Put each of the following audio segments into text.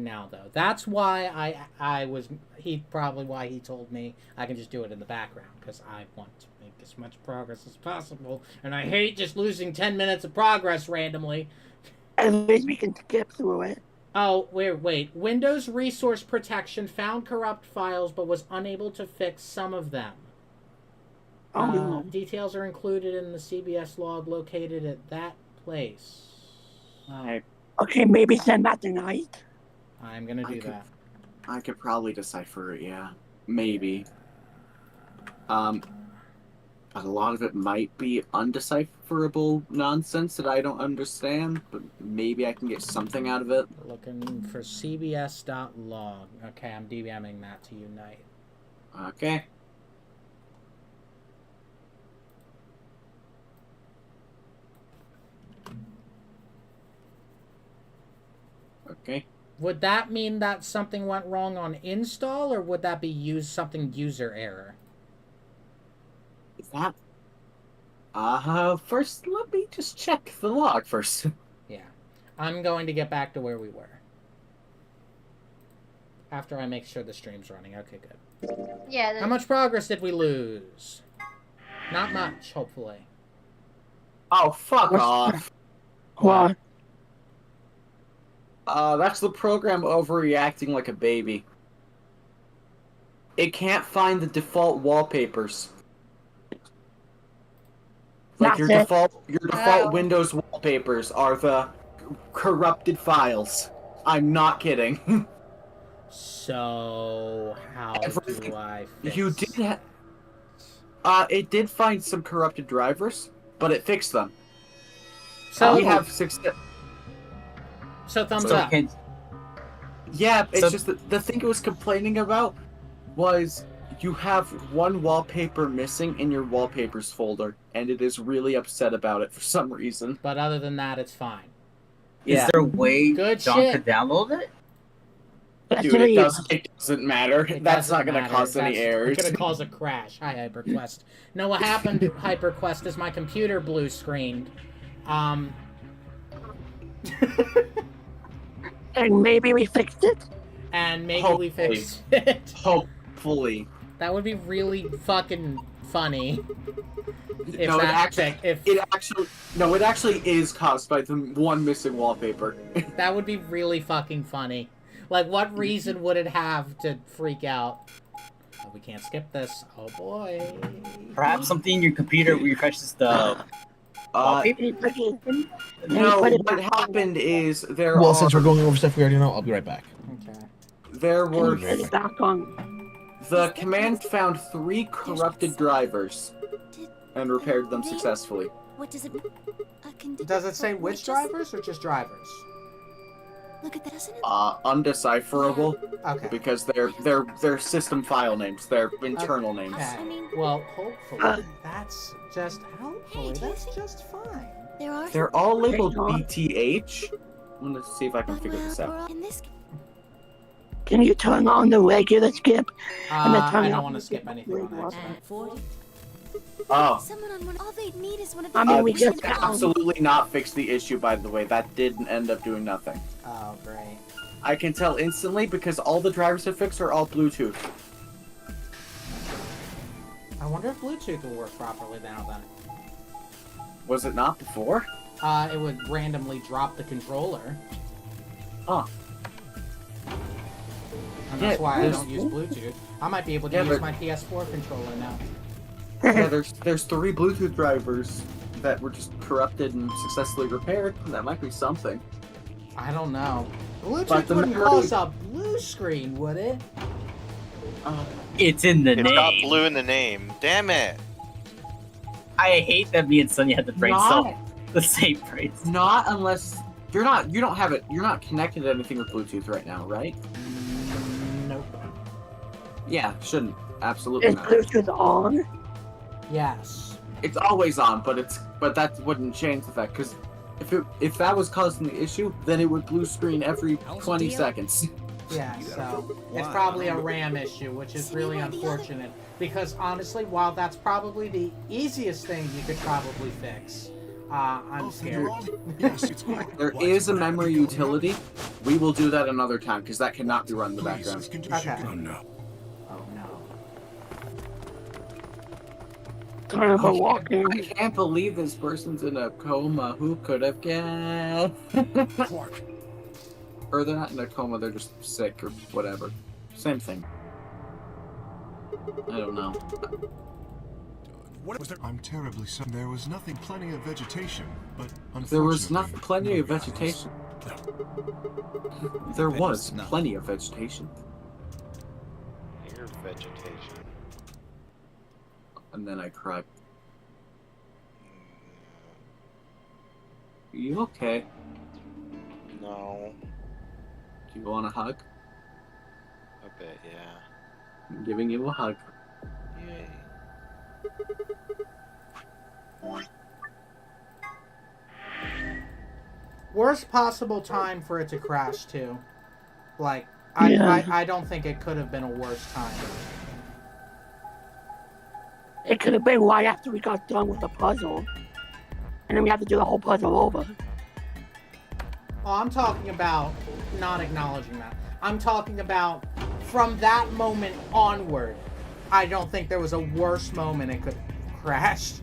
stream now, though. That's why probably why he told me I can just do it in the background, because I want to make as much progress as possible, and I hate just losing 10 minutes of progress randomly. At least we can skip through it. Oh, wait. Windows Resource Protection found corrupt files but was unable to fix some of them. Details are included in the CBS log located at that place. Okay, maybe send that tonight. I'm gonna do that. I could probably decipher it, yeah. Maybe. But a lot of it might be undecipherable nonsense that I don't understand, but maybe I can get something out of it. Looking for cbs.log. Okay, I'm DMing that to you, Knight. Okay. Okay. Would that mean that something went wrong on install, or would that be user error? Is that... first, let me just check the log first. Yeah. I'm going to get back to where we were. After I make sure the stream's running. Okay, good. Yeah. How much progress did we lose? Not much, hopefully. Oh, fuck off. What? That's the program overreacting like a baby. It can't find the default wallpapers. Like your default Windows wallpapers are the corrupted files. I'm not kidding. So how do I fix You did it did find some corrupted drivers, but it fixed them. So we have 6. So thumbs up. Yeah, it's just the thing it was complaining about was you have one wallpaper missing in your wallpapers folder, and it is really upset about it for some reason. But other than that, it's fine. Yeah. Is there a way Good John shit. could download it? Dude, it doesn't matter. That's not going to cause any errors. It's going to cause a crash. Hi, HyperQuest. No, what happened, HyperQuest, is my computer blue screened. And maybe we fixed it? And maybe we fixed it. Hopefully. That would be really fucking funny. It actually is caused by the one missing wallpaper. That would be really fucking funny. Like, what reason would it have to freak out? Oh, we can't skip this. Oh boy. Perhaps something in your computer refreshes the wallpaper? No, what happened is since we're going over stuff we already know, I'll be right back. Okay. There were... Back on. The command found 3 corrupted drivers and repaired them successfully. What does it? Does it say which drivers or just drivers? Look at that, doesn't it? Undecipherable. Okay. Because they're system file names. They're internal names. Okay. Well, hopefully that's just that's just fine. They're all labeled BTH. I'm gonna see if I can figure this out. Can you turn on the regular skip? I don't want to skip anything on that. Oh. All they need is one of we just absolutely not fixed the issue, by the way. That didn't end up doing nothing. Oh, great. I can tell instantly because all the drivers have fixed are all Bluetooth. I wonder if Bluetooth will work properly now then. Was it not before? It would randomly drop the controller. Huh. And that's why I don't use Bluetooth. I might be able to use my PS4 controller now. Yeah, there's 3 Bluetooth drivers that were just corrupted and successfully repaired. That might be something. I don't know. Bluetooth wouldn't cause a blue screen, would it? It's in the name. It's got blue in the name. Damn it. I hate that me and Sonya had the brain cell. The same brains. Not unless you're not connected to anything with Bluetooth right now, right? Nope. Yeah, shouldn't. Absolutely Is not. Bluetooth on? Yes. It's always on, but that wouldn't change the fact, because if that was causing the issue, then it would blue screen every 20 seconds. Yeah, so it's probably a RAM issue, which is really unfortunate. Because honestly, while that's probably the easiest thing you could probably fix, I'm scared. Yes, it's quite. There is a memory utility. We will do that another time because that cannot be run in the background. Okay. Oh no. Oh no. Time for walking. I can't believe this person's in a coma. Who could have guessed? Clark. Or they're not in a coma, they're just sick or whatever. Same thing. I don't know. What was there? I'm terribly sorry. There was nothing. Plenty of vegetation, but unfortunately, There was plenty of vegetation. There was No. plenty of vegetation. Your vegetation. And then I cried. Are you okay? No. Do you want a hug? A bit, yeah. I'm giving you a hug. Yay. Worst possible time for it to crash too. Like, Yeah. I don't think it could have been a worse time. It could have been right after we got done with the puzzle. And then we had to do the whole puzzle over. Oh, I'm talking about not acknowledging that. I'm talking about from that moment onward. I don't think there was a worse moment it could have crashed.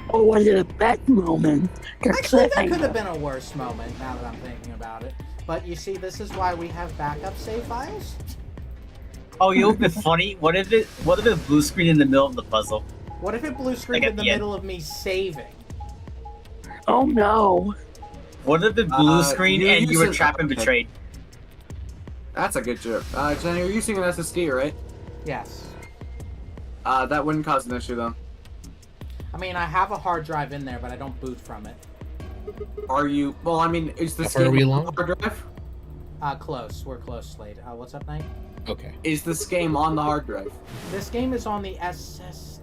Or was it a best moment? Actually, that could have been a worse moment now that I'm thinking about it. But you see, this is why we have backup save files. Oh, you know what'd be funny? What if it blue screen in the middle of the puzzle? What if it blue screened Like at in the the end. middle of me saving? Oh no. What if it blue screen you're and you were using- trapped and okay. betrayed? That's a good joke. Jenny, you're using an SSD, right? Yes. That wouldn't cause an issue, though. I mean, I have a hard drive in there, but I don't boot from it. Are you... Well, I mean, is this How far are we game on along? the hard drive? Close. We're close, Slade. What's up, Knight? Okay. Is this game on the hard drive? This game is on the SSD.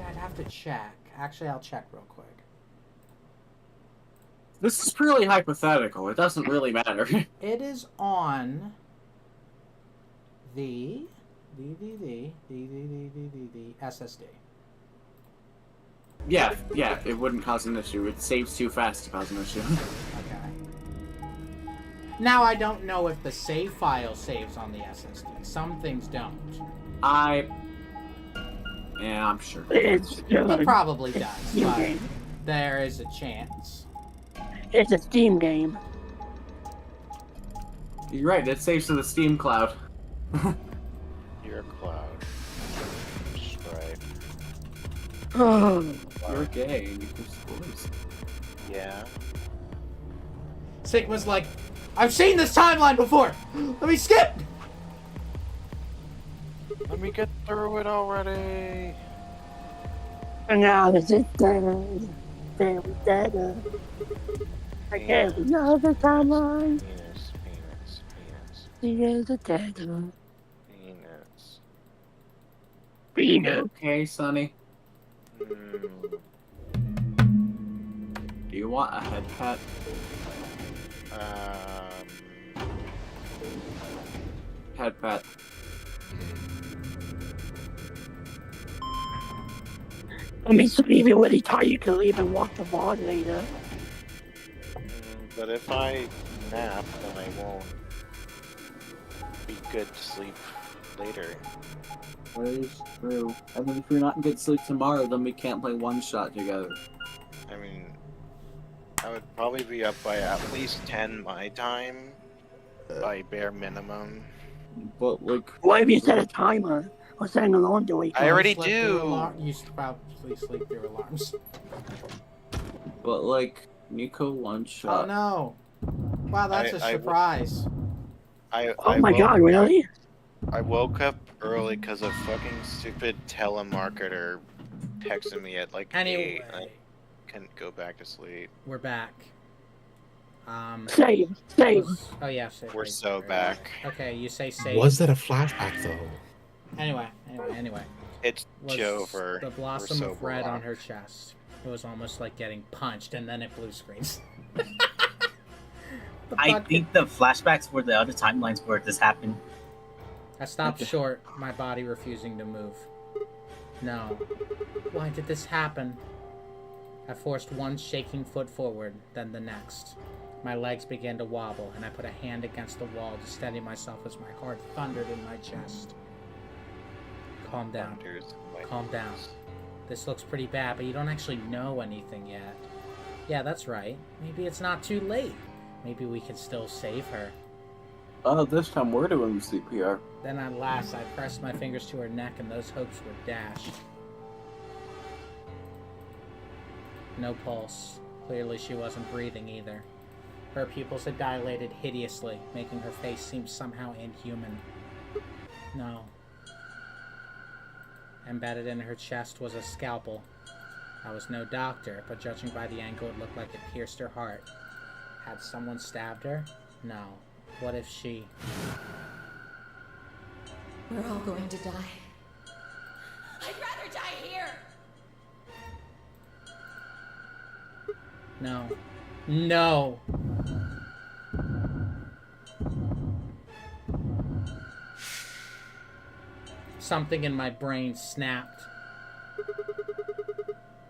I'd have to check. Actually, I'll check real quick. This is purely hypothetical. It doesn't really matter. It is on the SSD. yeah, it wouldn't cause an issue. It saves too fast to cause an issue. Okay. Now I don't know if the save file saves on the SSD. Some things don't. Yeah, I'm sure. It's It probably does, Steam but game. there is a chance. It's a Steam game. You're right, it saves to the Steam cloud. Your cloud. Stripe. Oh, You're gay and you can spoilers. Yeah. Sigma's like, I've seen this timeline before! Let me skip! Let me get through it already. and now this is dead. Dead. I can't another timeline. Penis, penis, penis, He is a dead. penis. Peanut. Okay, Sonny. Mm, Do you want a head pat? Head pat. I mean, so even when he taught you could even walk the ball later. but if I nap, then I won't be good to sleep later. That is true. And then if you're not in good sleep tomorrow, then we can't play one shot together. I mean, I would probably be up by at least 10 my time, by bare minimum. But like, What if you set a timer or set an alarm to wake I up? already Slept through do. You should probably sleep through alarms. Nico one Oh shot. no. Wow, that's a I- surprise. Oh my god, really? I woke up early because a fucking stupid telemarketer texted me at like 8. Anyway, And I couldn't go back to sleep. we're back. Save. Oh yeah, save. We're save, so save. back. Okay, you say save. Was that a flashback though? Anyway. It's Was Jover. the blossom We're of sober red on locked. her chest. It was almost like getting punched, and then it blue screens. The I fuck? think the flashbacks were the other timelines where this happened. I stopped short, my body refusing to move. No. Why did this happen? I forced one shaking foot forward, then the next. My legs began to wobble, and I put a hand against the wall to steady myself as my heart thundered in my chest. Calm down. Calm down. This looks pretty bad, but you don't actually know anything yet. Yeah, that's right. Maybe it's not too late. Maybe we can still save her. This time we're doing CPR. Then at last, I pressed my fingers to her neck, and those hopes were dashed. No pulse. Clearly she wasn't breathing either. Her pupils had dilated hideously, making her face seem somehow inhuman. No. Embedded in her chest was a scalpel. I was no doctor, but judging by the angle, it looked like it pierced her heart. Had someone stabbed her? No. What if she... We're all going to die. I'd rather die here! No. No! Something in my brain snapped.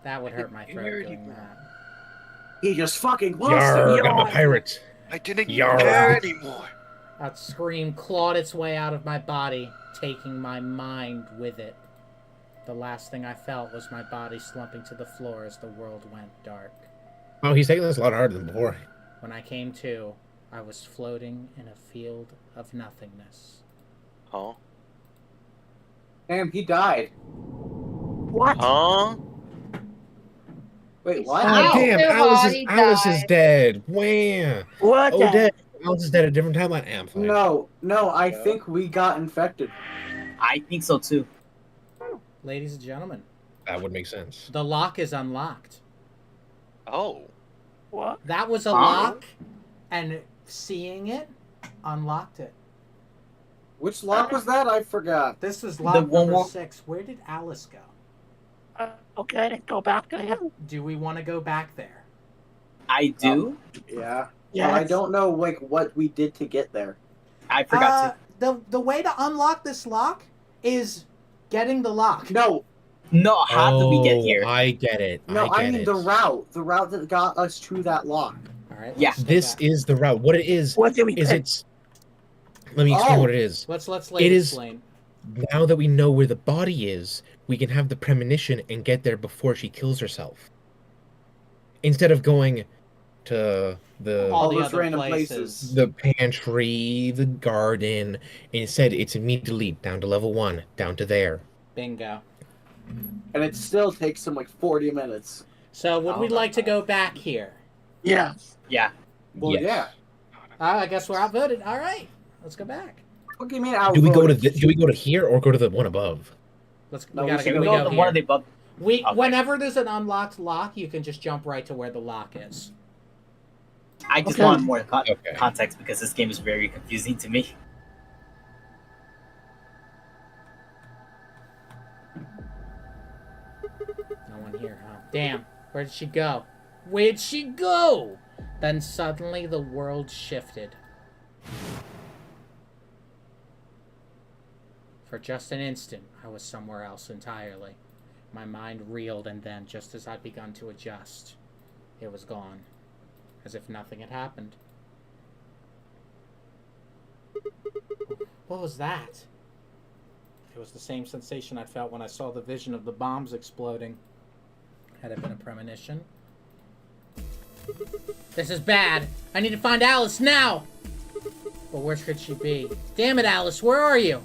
That would hurt my throat doing that. He just fucking lost Yarg, it. I'm a pirate. I didn't Yarr. care anymore. That scream clawed its way out of my body, taking my mind with it. The last thing I felt was my body slumping to the floor as the world went dark. Oh, he's taking this a lot harder than before. When I came to, I was floating in a field of nothingness. Huh? Damn, he died. What? Huh? Wait, what? Oh, damn, Too Alice hot, is, he Alice is died. dead. Wham. What? Oh, the- dead. Alice is dead at a different timeline. I'm fine. No, I think we got infected. I think so too. Ladies and gentlemen, That would make sense. the lock is unlocked. Oh. What? That was a Huh? lock, and seeing it unlocked it. Which lock was that? I forgot. This is The lock one number more- 6. Where did Alice go? Okay, let's go back to him. Do we want to go back there? I do. Yeah. Yes. But I don't know like what we did to get there. I forgot to. The way to unlock this lock is getting the lock. No, No, how did we get here? I get it. no, I I get mean it. the route that got us to that lock. All right. Yeah. let's go This back. is the route. What it is What did we pick? it's. Let me explain Oh. what it is. Let's It Lady is- explain. Now that we know where the body is, we can have the premonition and get there before she kills herself. Instead of going to the All the those other random places. the pantry, the garden. Instead, it's immediately down to level 1, down to there. Bingo. And it still takes them like 40 minutes. So would we like to go back here? Yes. Yeah. Well, Yes. yeah. I guess we're outvoted. All right. Let's go back. What do you mean out? Do we go to do we go to here or go to the one above? Let's. No, we we gotta should go. We We go go to the here. one of the above. We Okay. whenever there's an unlocked lock, you can just jump right to where the lock is. I just Okay. want more Okay. context because this game is very confusing to me. No one here, huh? Damn. Where did she go? Where'd she go? Then suddenly the world shifted. For just an instant, I was somewhere else entirely. My mind reeled, and then, just as I'd begun to adjust, it was gone. As if nothing had happened. What was that? It was the same sensation I felt when I saw the vision of the bombs exploding. Had it been a premonition? This is bad. I need to find Alice now! But where could she be? Damn it, Alice, where are you?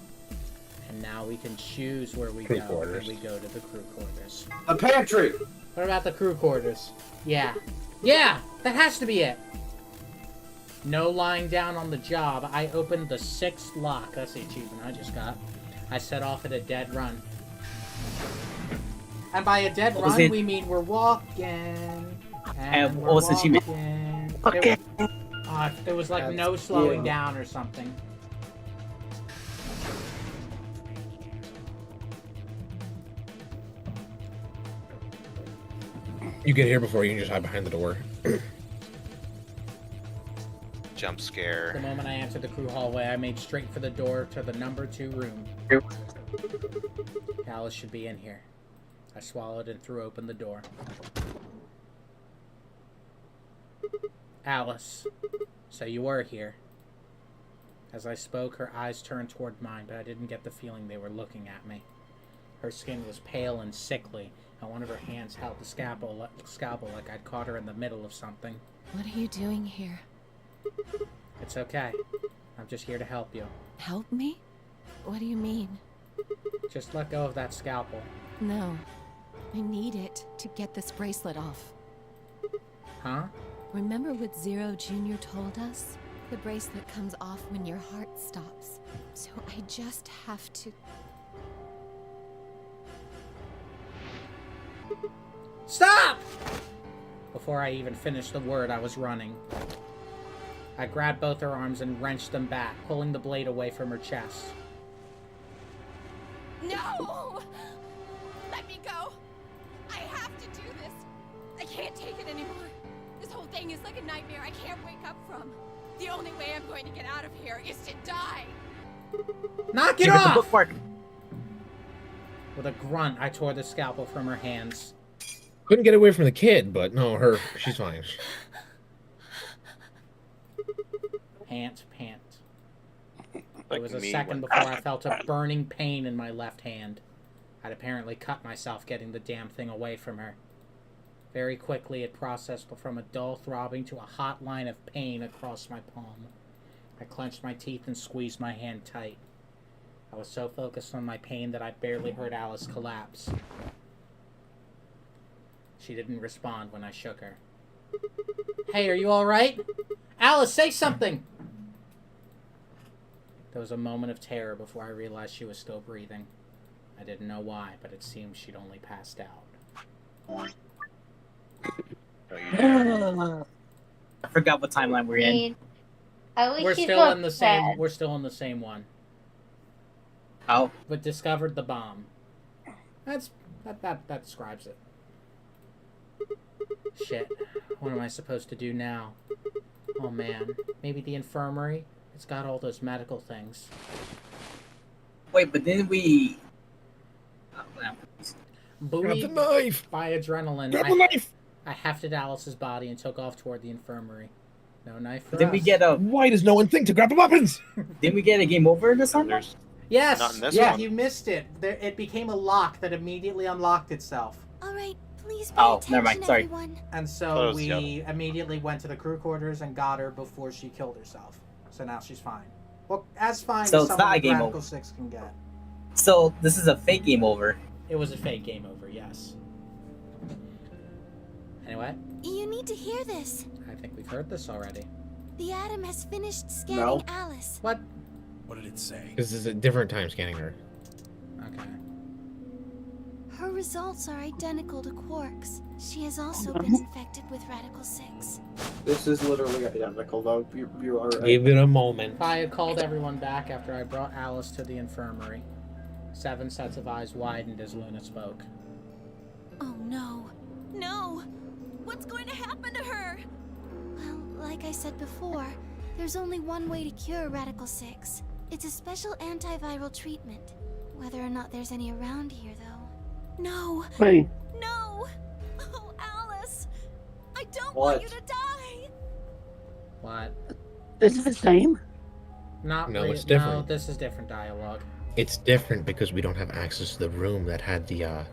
And now we can choose where we Crew go. quarters. And we go to the crew quarters. A pantry. What about the crew quarters? Yeah. Yeah! That has to be it! No lying down on the job. I opened the 6th lock. That's the achievement I just got. I set off at a dead run. And by a dead What was run, it? we mean we're walking. And we're what was the achievement? walking. Okay. There was like That's no slowing yeah. down or something. You get here before you can just hide behind the door. Jump The scare. moment I entered the crew hallway, I made straight for the door to the number 2 room. Alice should be in here. I swallowed and threw open the door. Alice, so you were here. As I spoke, her eyes turned toward mine, but I didn't get the feeling they were looking at me. Her skin was pale and sickly, and one of her hands held the scalpel like I'd caught her in the middle of something. What are you doing here? It's okay. I'm just here to help you. Help me? What do you mean? Just let go of that scalpel. No. I need it to get this bracelet off. Huh? Remember what Zero Jr. told us? The bracelet comes off when your heart stops. So I just have to... Stop! Before I even finished the word, I was running. I grabbed both her arms and wrenched them back, pulling the blade away from her chest. No! Let me go! I have to do this! I can't take it anymore. This whole thing is like a nightmare I can't wake up from. The only way I'm going to get out of here is to die! Knock it Give it the off! bookmark. With a grunt, I tore the scalpel from her hands. Couldn't get away from the kid, but no, she's fine. Pant. Like It was a me second when- before I felt a burning pain in my left hand. I'd apparently cut myself getting the damn thing away from her. Very quickly, it processed from a dull throbbing to a hot line of pain across my palm. I clenched my teeth and squeezed my hand tight. I was so focused on my pain that I barely heard Alice collapse. She didn't respond when I shook her. Hey, are you alright? Alice, say something! There was a moment of terror before I realized she was still breathing. I didn't know why, but it seemed she'd only passed out. I forgot what timeline we're in. At least We're she's still not in the same. dead. We're still in the same one. Oh, But discovered the bomb. That describes it. Shit. What am I supposed to do now? Oh man. Maybe the infirmary? It's got all those medical things. wait, but didn't we... Oh, no. Grab the Buoyed knife! by adrenaline, Grab the knife! I hefted Alice's body and took off toward the infirmary. No knife for Didn't we us. get a... Why does no one think to grab the weapons? Didn't we get a game over in this one? There's Yes! Not in this yeah, one. you missed it. It became a lock that immediately unlocked itself. Alright, please pay Oh, attention, never mind, sorry. everyone. And so Close, we immediately went to the crew quarters and got her before she killed herself. So now she's fine. Well, as fine So as it's someone not a with game Radical over. 6 can get. So, this is a fake game over. It was a fake game over, yes. Anyway, You need to hear this. I think we've heard this already. The Atom has finished scanning No. Alice. What? What did it say? This is a different time scanning her. Okay. Her results are identical to Quark's. She has also been infected with Radical 6. This is literally identical, though. You are right. Give it a moment. I had called everyone back after I brought Alice to the infirmary. 7 sets of eyes widened as Luna spoke. Oh no. No! What's going to happen to her? Well, like I said before, there's only one way to cure Radical 6. It's a special antiviral treatment. Whether or not there's any around here, though. No! Wait, No! Oh, Alice! I don't What? want you to die! What? this is the same? Not No, re- it's different. No, this is different dialogue. It's different because we don't have access to the room that had the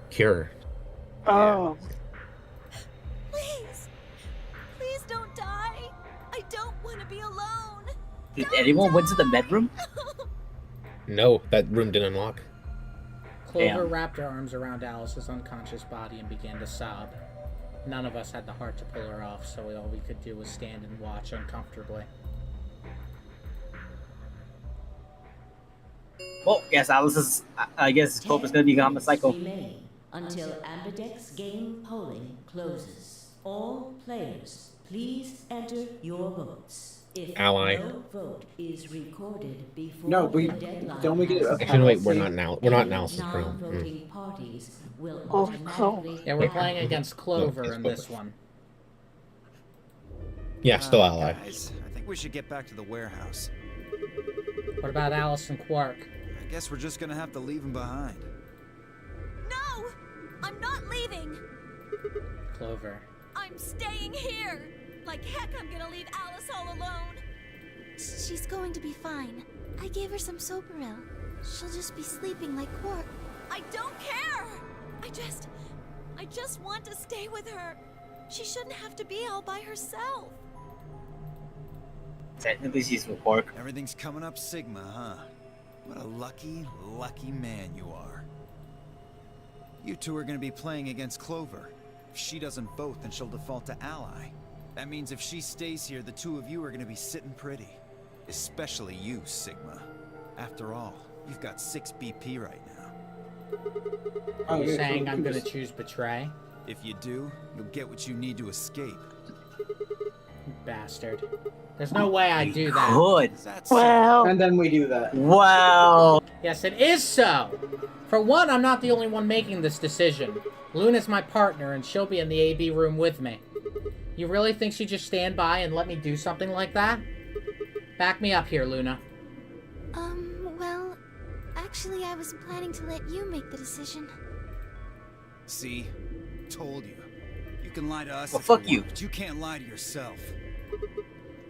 cure. Oh, Please! Please don't die! I don't want to be alone! Did Don't anyone went to the die! med room? No, that room didn't unlock. Clover Damn. wrapped her arms around Alice's unconscious body and began to sob. None of us had the heart to pull her off, so all we could do was stand and watch uncomfortably. Well, yes, Alice is... I guess Clover's gonna become a psycho. Remain until Ambidex game polling closes. All players, please enter your votes. If Ally. no vote is recorded before No, we- the deadline don't we get a has Actually, no, wait, we're penalty? not now. We're not any analysis room. non-voting parties will Oh, automatically... Yeah, we're playing against Clover it's in Clover. this one. Yeah, still ally. Guys, I think we should get back to the warehouse. What about Alice and Quark? I guess we're just gonna have to leave them behind. No! I'm not leaving! Clover. I I'm staying here. Like heck, I'm gonna leave Alice all alone. She's going to be fine. I gave her some Soperil. She'll just be sleeping like Quark. I don't care. I just want to stay with her. She shouldn't have to be all by herself. Technically, she's with Quark. Everything's coming up Sigma, huh? What a lucky, lucky man you are. You two are gonna be playing against Clover. If she doesn't vote, then she'll default to Ally. That means if she stays here, the two of you are gonna be sitting pretty. Especially you, Sigma. After all, you've got 6 BP right now. Are you saying I'm gonna choose betray? If you do, you'll get what you need to escape. You bastard. There's no way I'd do that. Good. Well, And then we do that. Wow. Yes, it is so! For one, I'm not the only one making this decision. Luna's my partner, and she'll be in the AB room with me. You really think she'd just stand by and let me do something like that? Back me up here, Luna. Well, actually, I was planning to let you make the decision. See? Told you. You can lie to us Well, if fuck you you. want, but you can't lie to yourself.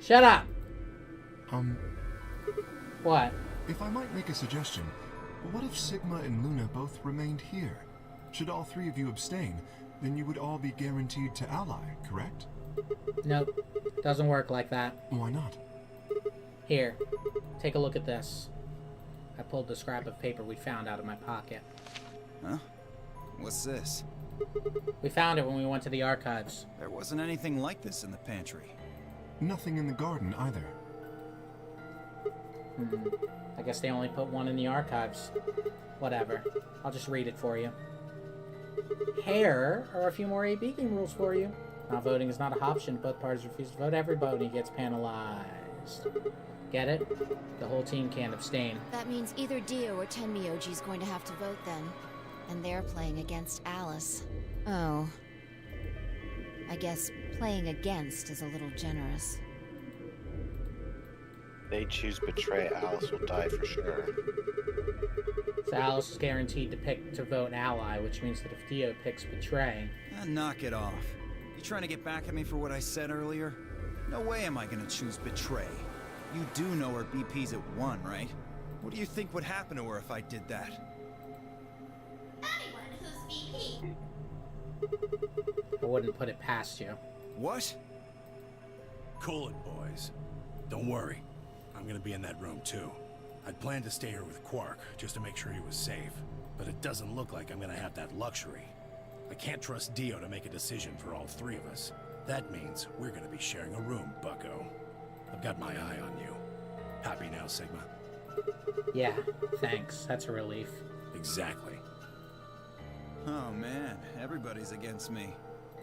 Shut up! What? If I might make a suggestion, what if Sigma and Luna both remained here? Should all 3 of you abstain, then you would all be guaranteed to ally, correct? Nope. Doesn't work like that. Why not? Here. Take a look at this. I pulled the scrap of paper we found out of my pocket. Huh? What's this? We found it when we went to the archives. There wasn't anything like this in the pantry. Nothing in the garden either. I guess they only put one in the archives. Whatever. I'll just read it for you. Here are a few more AB game rules for you. Not voting is not an option. Both parties refuse to vote. Everybody gets penalized. Get it? The whole team can't abstain. That means either Dio or Tenmyoji is going to have to vote then. And they're playing against Alice. Oh. I guess playing against is a little generous. They choose betray, Alice will die for sure. So Alice is guaranteed to vote ally, which means that if Dio picks betray... Knock it off. You trying to get back at me for what I said earlier? No way am I gonna choose betray. You do know her BP's at 1, right? What do you think would happen to her if I did that? I wouldn't put it past you. What? Cool it, boys. Don't worry. I'm gonna be in that room too. I'd planned to stay here with Quark, just to make sure he was safe. But it doesn't look like I'm gonna have that luxury. I can't trust Dio to make a decision for all 3 of us. That means we're gonna be sharing a room, bucko. I've got my eye on you. Happy now, Sigma? Yeah, thanks. That's a relief. Exactly. Oh man, everybody's against me.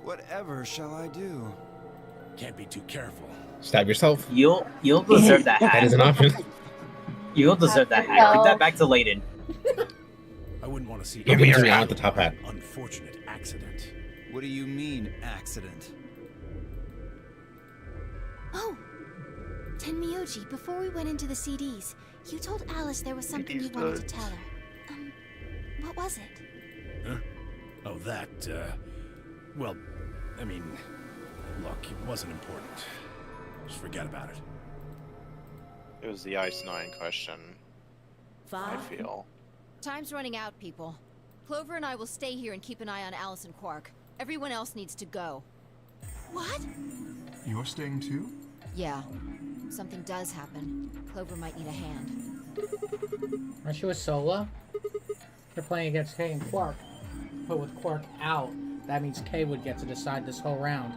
Whatever shall I do? Can't be too careful. Stab yourself. You'll deserve that hat. That is an option. You'll deserve that hat. Give that back to Layden. I wouldn't want to see Give me any out the top hat. unfortunate accident. What do you mean, accident? Oh! Tenmyoji, before we went into the CDs, you told Alice there was something you wanted to tell her. What was it? Huh? Oh, that, well, I mean, look, it wasn't important. Just forget about it. It was the Ice 9 question, I feel. Time's running out, people. Clover and I will stay here and keep an eye on Alice and Quark. Everyone else needs to go. What? You're staying too? Yeah. If something does happen, Clover might need a hand. Aren't you a solo? You're playing against Kay and Quark. But with Quark out, that means Kay would get to decide this whole round.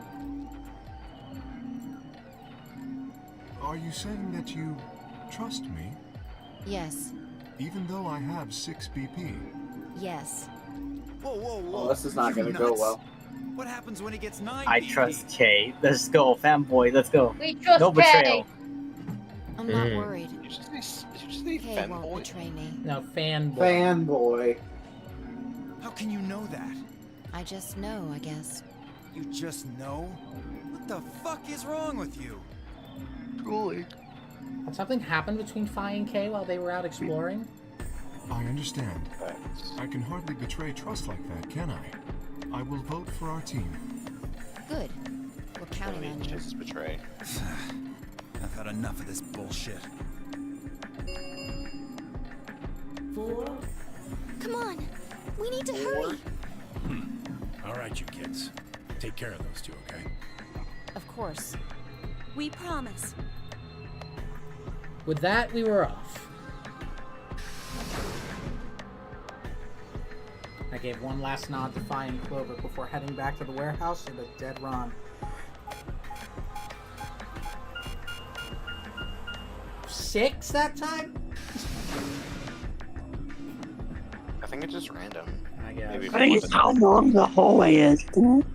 Are you saying that you trust me? Yes. Even though I have 6 BP? Yes. Whoa, whoa, whoa. Oh, this is not gonna go well. What happens when he gets 9 I BP? trust Kay. Let's go, fanboy. Let's go. We trust No betrayal. I'm not worried. Did you just say Kay won't fanboy? betray me. No, fanboy. Fanboy. How can you know that? I just know, I guess. You just know? What the fuck is wrong with you? Truly. Had something happened between Fi and Kay while they were out exploring? I understand. I can hardly betray trust like that, can I? I will vote for our team. Good. counting on you. Just betray. I've had enough of this bullshit. 4. Come on. We need to hurry. All right, you kids. Take care of those two, okay? Of course. We promise. With that, we were off. I gave one last nod to Fi and Clover before heading back to the warehouse at a dead run. Six that time? I think it's just random. I guess. Maybe I think it's how long the hallway is. Isn't it?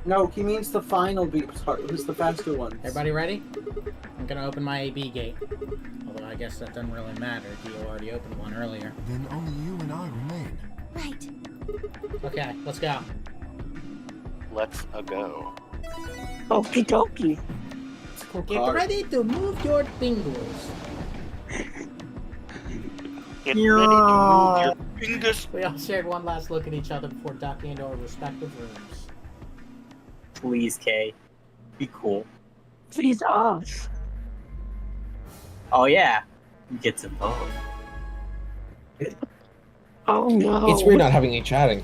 No, he means the final part. Who's the faster one? Everybody ready? I'm gonna open my AB gate. Although I guess that doesn't really matter. You already opened one earlier. Then only you and I remain. Right. Okay, let's go. Let's go. Okie dokie. Get ready to move your fingers. Get ready to move your fingers. We all shared one last look at each other before ducking into our respective rooms. Please, Kay. Be cool. Please us. Oh yeah. You get to vote. Oh no. It's weird not having any chatting.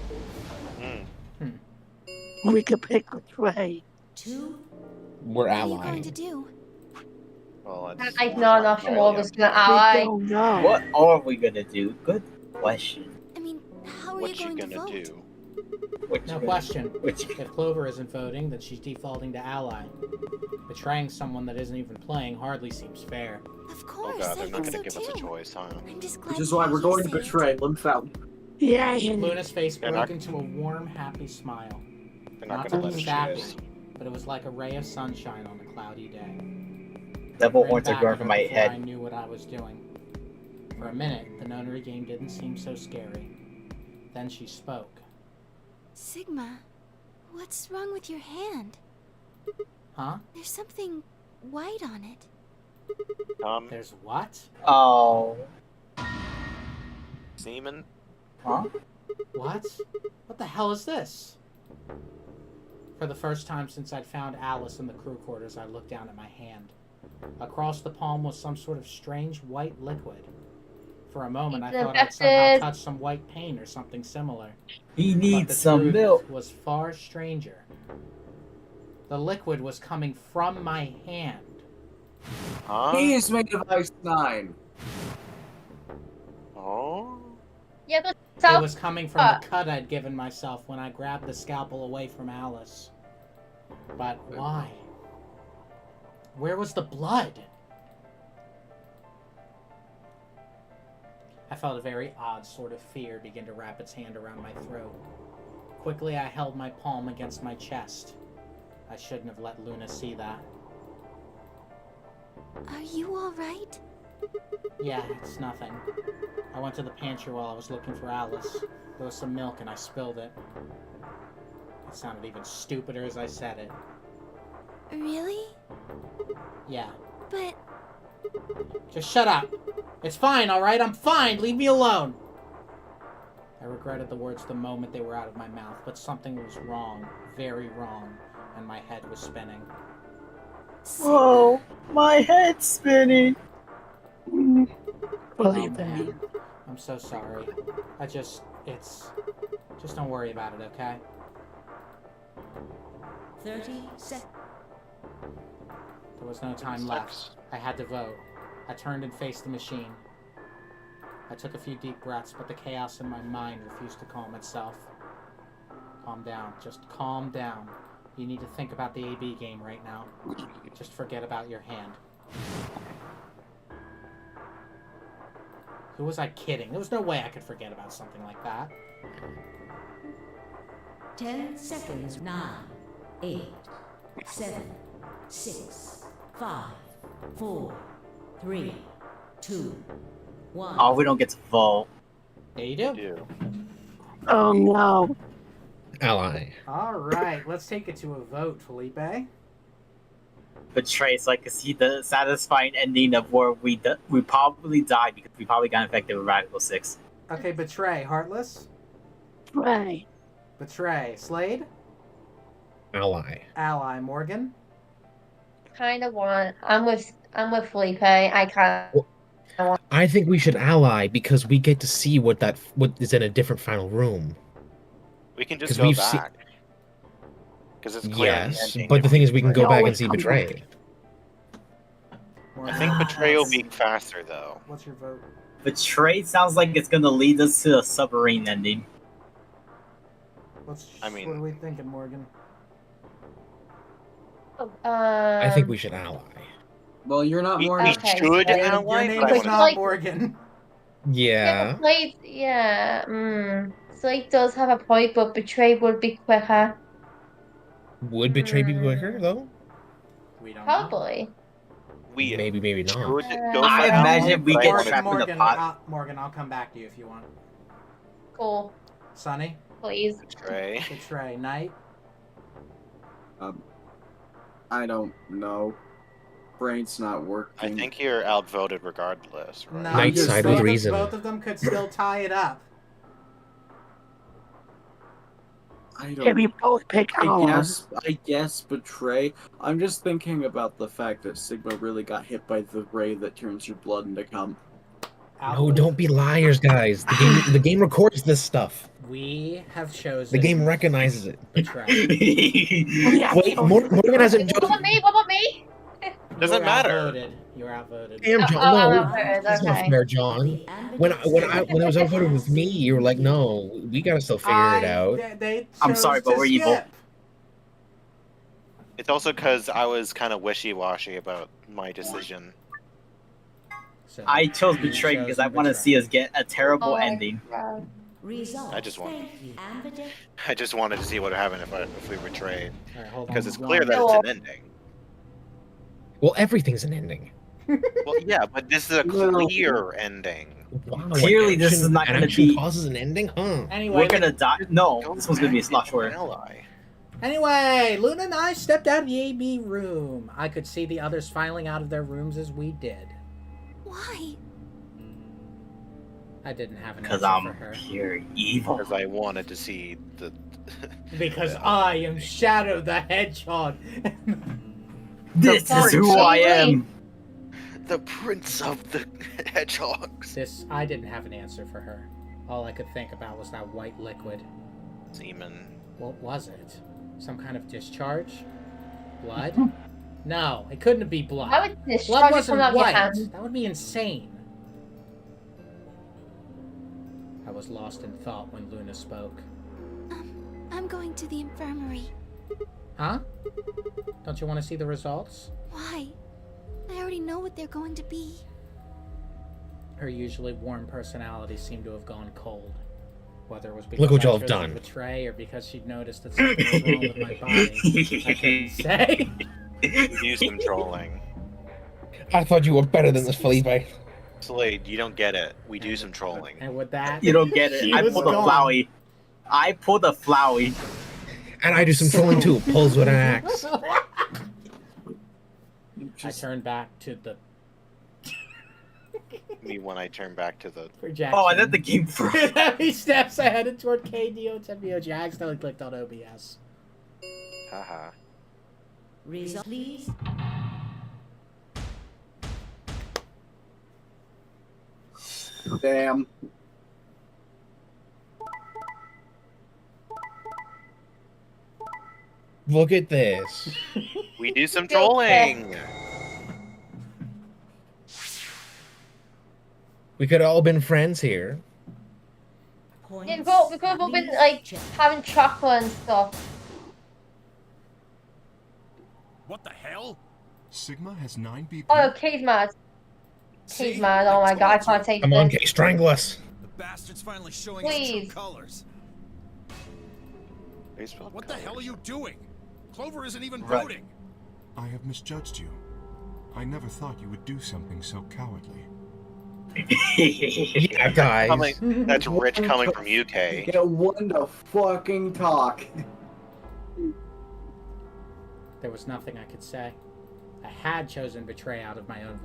We could pick a tray. 2. We're What are you going allying. to do? Well, Like, no, nothing more was gonna ally. We don't know. What are we gonna do? Good question. I mean, how are what you you going to gonna vote? do? No question. Which If Clover isn't voting, then she's defaulting to ally. Betraying someone that isn't even playing hardly seems fair. Of Oh course, god, I they're not think gonna so give us a too. choice, huh? I'm just glad Which is why we're going to say it. betray Lim Fountain. Yeah. Luna's face They're broke not- into a warm, happy smile. They're Not not to gonna be let us sappy, choose. but it was like a ray of sunshine on a cloudy day. Devil Ran horns are back growing at from her my before I head. knew what I was doing. For a minute, the nonary game didn't seem so scary. Then she spoke. Sigma, what's wrong with your hand? Huh? There's something white on it. There's what? Oh. Seaman? Huh? What? What the hell is this? For the first time since I'd found Alice in the crew quarters, I looked down at my hand. Across the palm was some sort of strange white liquid. For a moment, I It's thought I'd somehow infected. touched some white paint or something similar. He But the needs some truth milk. was far stranger. The liquid was coming from my hand. Huh? He is made of Ice 9. Oh? Yeah, go It south. was coming from the cut I'd given myself when I grabbed the scalpel away from Alice. But why? Where was the blood? I felt a very odd sort of fear begin to wrap its hand around my throat. Quickly, I held my palm against my chest. I shouldn't have let Luna see that. Are you alright? Yeah, it's nothing. I went to the pantry while I was looking for Alice. There was some milk and I spilled it. It sounded even stupider as I said it. Really? Yeah. But Just shut up. It's fine, alright? I'm fine! Leave me alone! I regretted the words the moment they were out of my mouth, but something was wrong. Very wrong. And my head was spinning. Whoa, my head's spinning. Believe Oh, me. man. I'm so sorry. Just don't worry about it, okay? 30 seconds. There was no time left. I had to vote. I turned and faced the machine. I took a few deep breaths, but the chaos in my mind refused to calm itself. Calm down. Just calm down. You need to think about the AB game right now. Just forget about your hand. Who was I kidding? There was no way I could forget about something like that. 10 seconds. 9, 8, 7, 6, 5, 4, 3, 2, 1. Oh, we don't get to vote. Yeah, you do. Oh no. Ally. Alright, let's take it to a vote, Felipe. Betray's like to see the satisfying ending of where we probably died because we probably got infected with Radical 6. Okay, Betray. Heartless? Tray. Betray. Slade? ally. Ally Morgan. Kind of want. I'm with Felipe. I kind of. I think we should ally because we get to see what is in a different final room. We can 'Cause just go we've seen- back. Because it's clear. in the Yes, ending but the if thing is, we can go betray. back and see Betray. I think Betray will be faster, though. What's your vote? Betray sounds like it's gonna lead us to a submarine ending. What I mean- are we thinking, Morgan? I think we should ally. Well, you're not We, more. we Okay, should so- ally, Your name but I is wanna- not Like- Morgan. Yeah. Slate, yeah. Slate does have a point, but Betray would be quicker. Would Betray be quicker though? We don't. Probably. we Maybe not. should go for I ally, imagine we but I get wanna- trapped in the Morgan, pot. Morgan, I'll come back to you if you want. Cool. Sonny, Please. Betray. Betray, Knight. I don't know. Brain's not I working. think you're outvoted regardless, right? No, Knight just side with both of- reason. Both of them could still tie it up. I Yeah, don't. we both pick ally. I guess Betray. I'm just thinking about the fact that Sigma really got hit by the ray that turns your blood into cum. No, don't be liars, guys. The game records this stuff. We have chosen. The game recognizes it. Betray. Yeah, Wait, Morgan hasn't What chosen. about me? What about me? Doesn't matter. Outvoted. You're outvoted. Damn, John. Oh, No, I'm outvoted, that's not okay. fair, John. When it was outvoted with me, you were like, "No, we gotta still figure it out." They I'm chose sorry, but to we're evil. skip. It's also because I was kind of wishy-washy about my decision. So, I chose you Betray chose because I want to Betray. see us get a terrible Oh my ending. God. Result. I just want- Thank you, Ambidex. I just wanted to see what would happen if we betrayed, All right, hold on. because it's Hold clear on. that it's an ending. Well, everything's an ending. Well, yeah, but this is a clear ending. Wow, Clearly, an this action- is not an gonna action be- causes an ending, huh? Anyway, We're gonna die. No, Go this one's gonna be a back slot into shorter. ally. Anyway, Luna and I stepped out of the AB room. I could see the others filing out of their rooms as we did. Why? I didn't have an Because answer for I'm her. pure evil. Because I wanted to see the. Because I am Shadow the Hedgehog. This is who I am. The Prince of the Hedgehogs. I didn't have an answer for her. All I could think about was that white liquid. Seaman. What was it? Some kind of discharge? Blood? No, it couldn't be blood. Why would this Blood charge wasn't come out of your white. hand? That would be insane. I was lost in thought when Luna spoke. I'm going to the infirmary. Huh? Don't you want to see the results? Why? I already know what they're going to be. Her usually warm personality seemed to have gone cold. Whether it was because Look what I y'all have chose to done. betray or because she'd noticed that something was wrong with my body, I couldn't say. Use some trolling. I thought you were better than this, Felipe. Slade, you don't get it. We do some trolling. And with that, You don't get it. she I was pulled a gone. flowy. I pulled a flowy. And I do some trolling too. Pulls with an axe. I turned back to the Me when I turn back to the. projection. Oh, I let the game froze. He steps ahead toward KDO 10BOG. I accidentally clicked on OBS. Haha. Result, please. Damn. Look at this. We do some trolling. We could have all been friends here. Yeah, we could have all been like having chocolate and stuff. What the hell? Sigma has 9 BP. Oh no, Kay's mad. Kay's mad. Oh my god, I can't take Come on, this. Kay, strangle us. The bastard's finally showing his Please. true colors. Baseball What the hell are you doing? Clover isn't even Right. voting. I have misjudged you. I never thought you would do something so cowardly. Yeah, guys. Coming, that's rich coming from UK. Get one to fucking talk. There was nothing I could say. I had chosen betray out of my own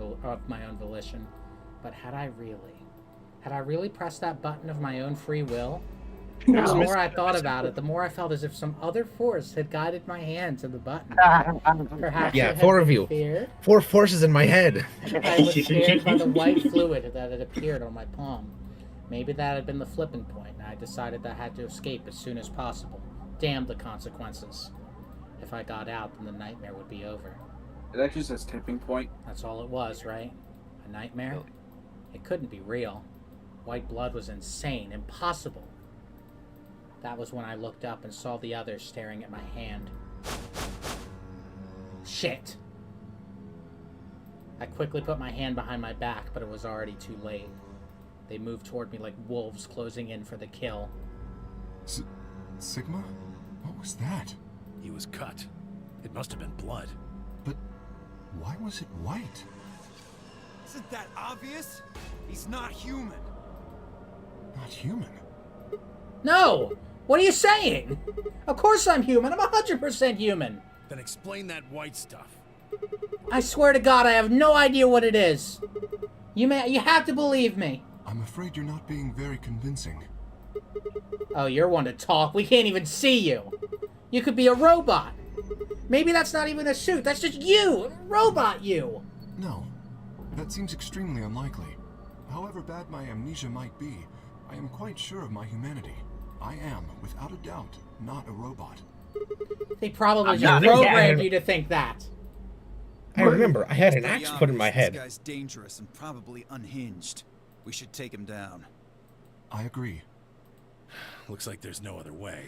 volition, but had I really pressed that button of my own free will? The No. more I thought about it, the more I felt as if some other force had guided my hand to the button. Perhaps Yeah, I had 4 of you. feared. 4 forces in my head. I was scared by the white fluid that had appeared on my palm. Maybe that had been the flipping point, and I decided that I had to escape as soon as possible. Damn the consequences. If I got out, then the nightmare would be over. It actually says tipping point. That's all it was, right? A nightmare? It couldn't be real. White blood was insane, impossible. That was when I looked up and saw the others staring at my hand. Shit! I quickly put my hand behind my back, but it was already too late. They moved toward me like wolves closing in for the kill. Sigma? What was that? He was cut. It must have been blood. But why was it white? Isn't that obvious? He's not human. Not human? No! What are you saying? Of course I'm human. I'm 100% human. Then explain that white stuff. I swear to God, I have no idea what it is. You have to believe me. I'm afraid you're not being very convincing. Oh, you're one to talk. We can't even see you. You could be a robot. Maybe that's not even a suit. That's just you. Robot you. No. That seems extremely unlikely. However bad my amnesia might be, I am quite sure of my humanity. I am, without a doubt, not a robot. They probably I'm just not programmed again. you to think that. I remember, I had an Pretty axe put in my obvious head. This guy's dangerous and probably unhinged. We should take him down. I agree. Looks like there's no other way.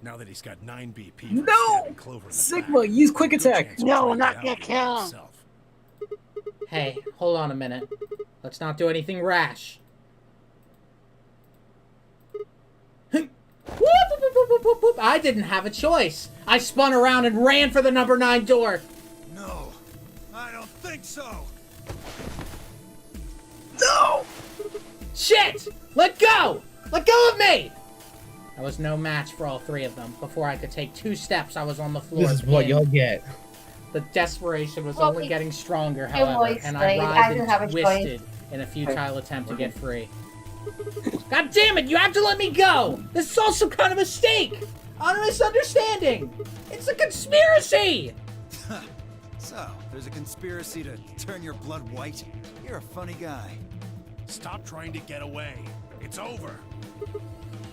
Now that he's got 9 BP for No! stabbing Clover in the Sigma, back, use quick good attack. chance of No, trying not to get out killed. himself. Hey, hold on a minute. Let's not do anything rash. I didn't have a choice. I spun around and ran for the number 9 door. No, I don't think so. No! Shit! Let go! Let go of me! I was no match for all 3 of them. Before I could take 2 steps, I was on the floor. This is what pinned. y'all get. The desperation was Well, only getting stronger, it however, was and like, I I writhed didn't have a and choice. twisted in a futile attempt to get free. God damn it, you have to let me go! This is all some kind of mistake! On a misunderstanding! It's a conspiracy! So, there's a conspiracy to turn your blood white? You're a funny guy. Stop trying to get away. It's over.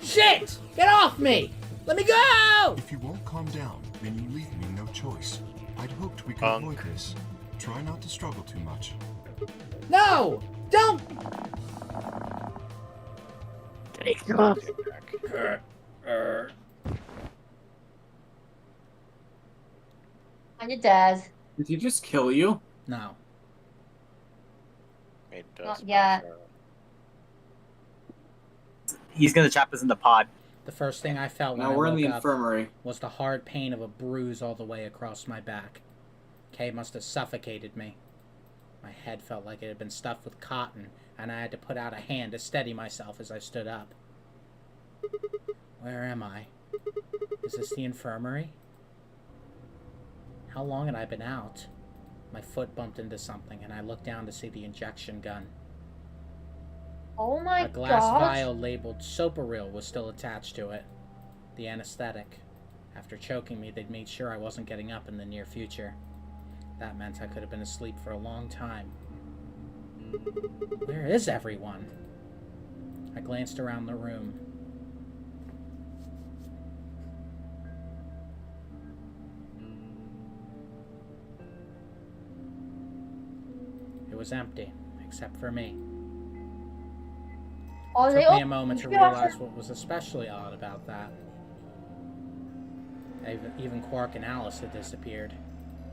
Shit! Get off me! Let me go! If you won't calm down, then you leave me no choice. I'd hoped we could avoid this. Try not to struggle too much. No! Don't! Take it off. On your dad. Did he just kill you? No. It Not does yet. He's gonna trap us in the pod. The first thing I felt when Now I we're in woke the up infirmary. was the hard pain of a bruise all the way across my back. Kay must have suffocated me. My head felt like it had been stuffed with cotton, and I had to put out a hand to steady myself as I stood up. Where am I? Is this the infirmary? How long had I been out? My foot bumped into something, and I looked down to see the injection gun. Oh my A glass god. vial labeled Soparil was still attached to it. The anesthetic. After choking me, they'd made sure I wasn't getting up in the near future. That meant I could have been asleep for a long time. Where is everyone? I glanced around the room. It was empty, except for me. Oh, It they took me a moment to you guys realize are- what was especially odd about that. Even Quark and Alice had disappeared.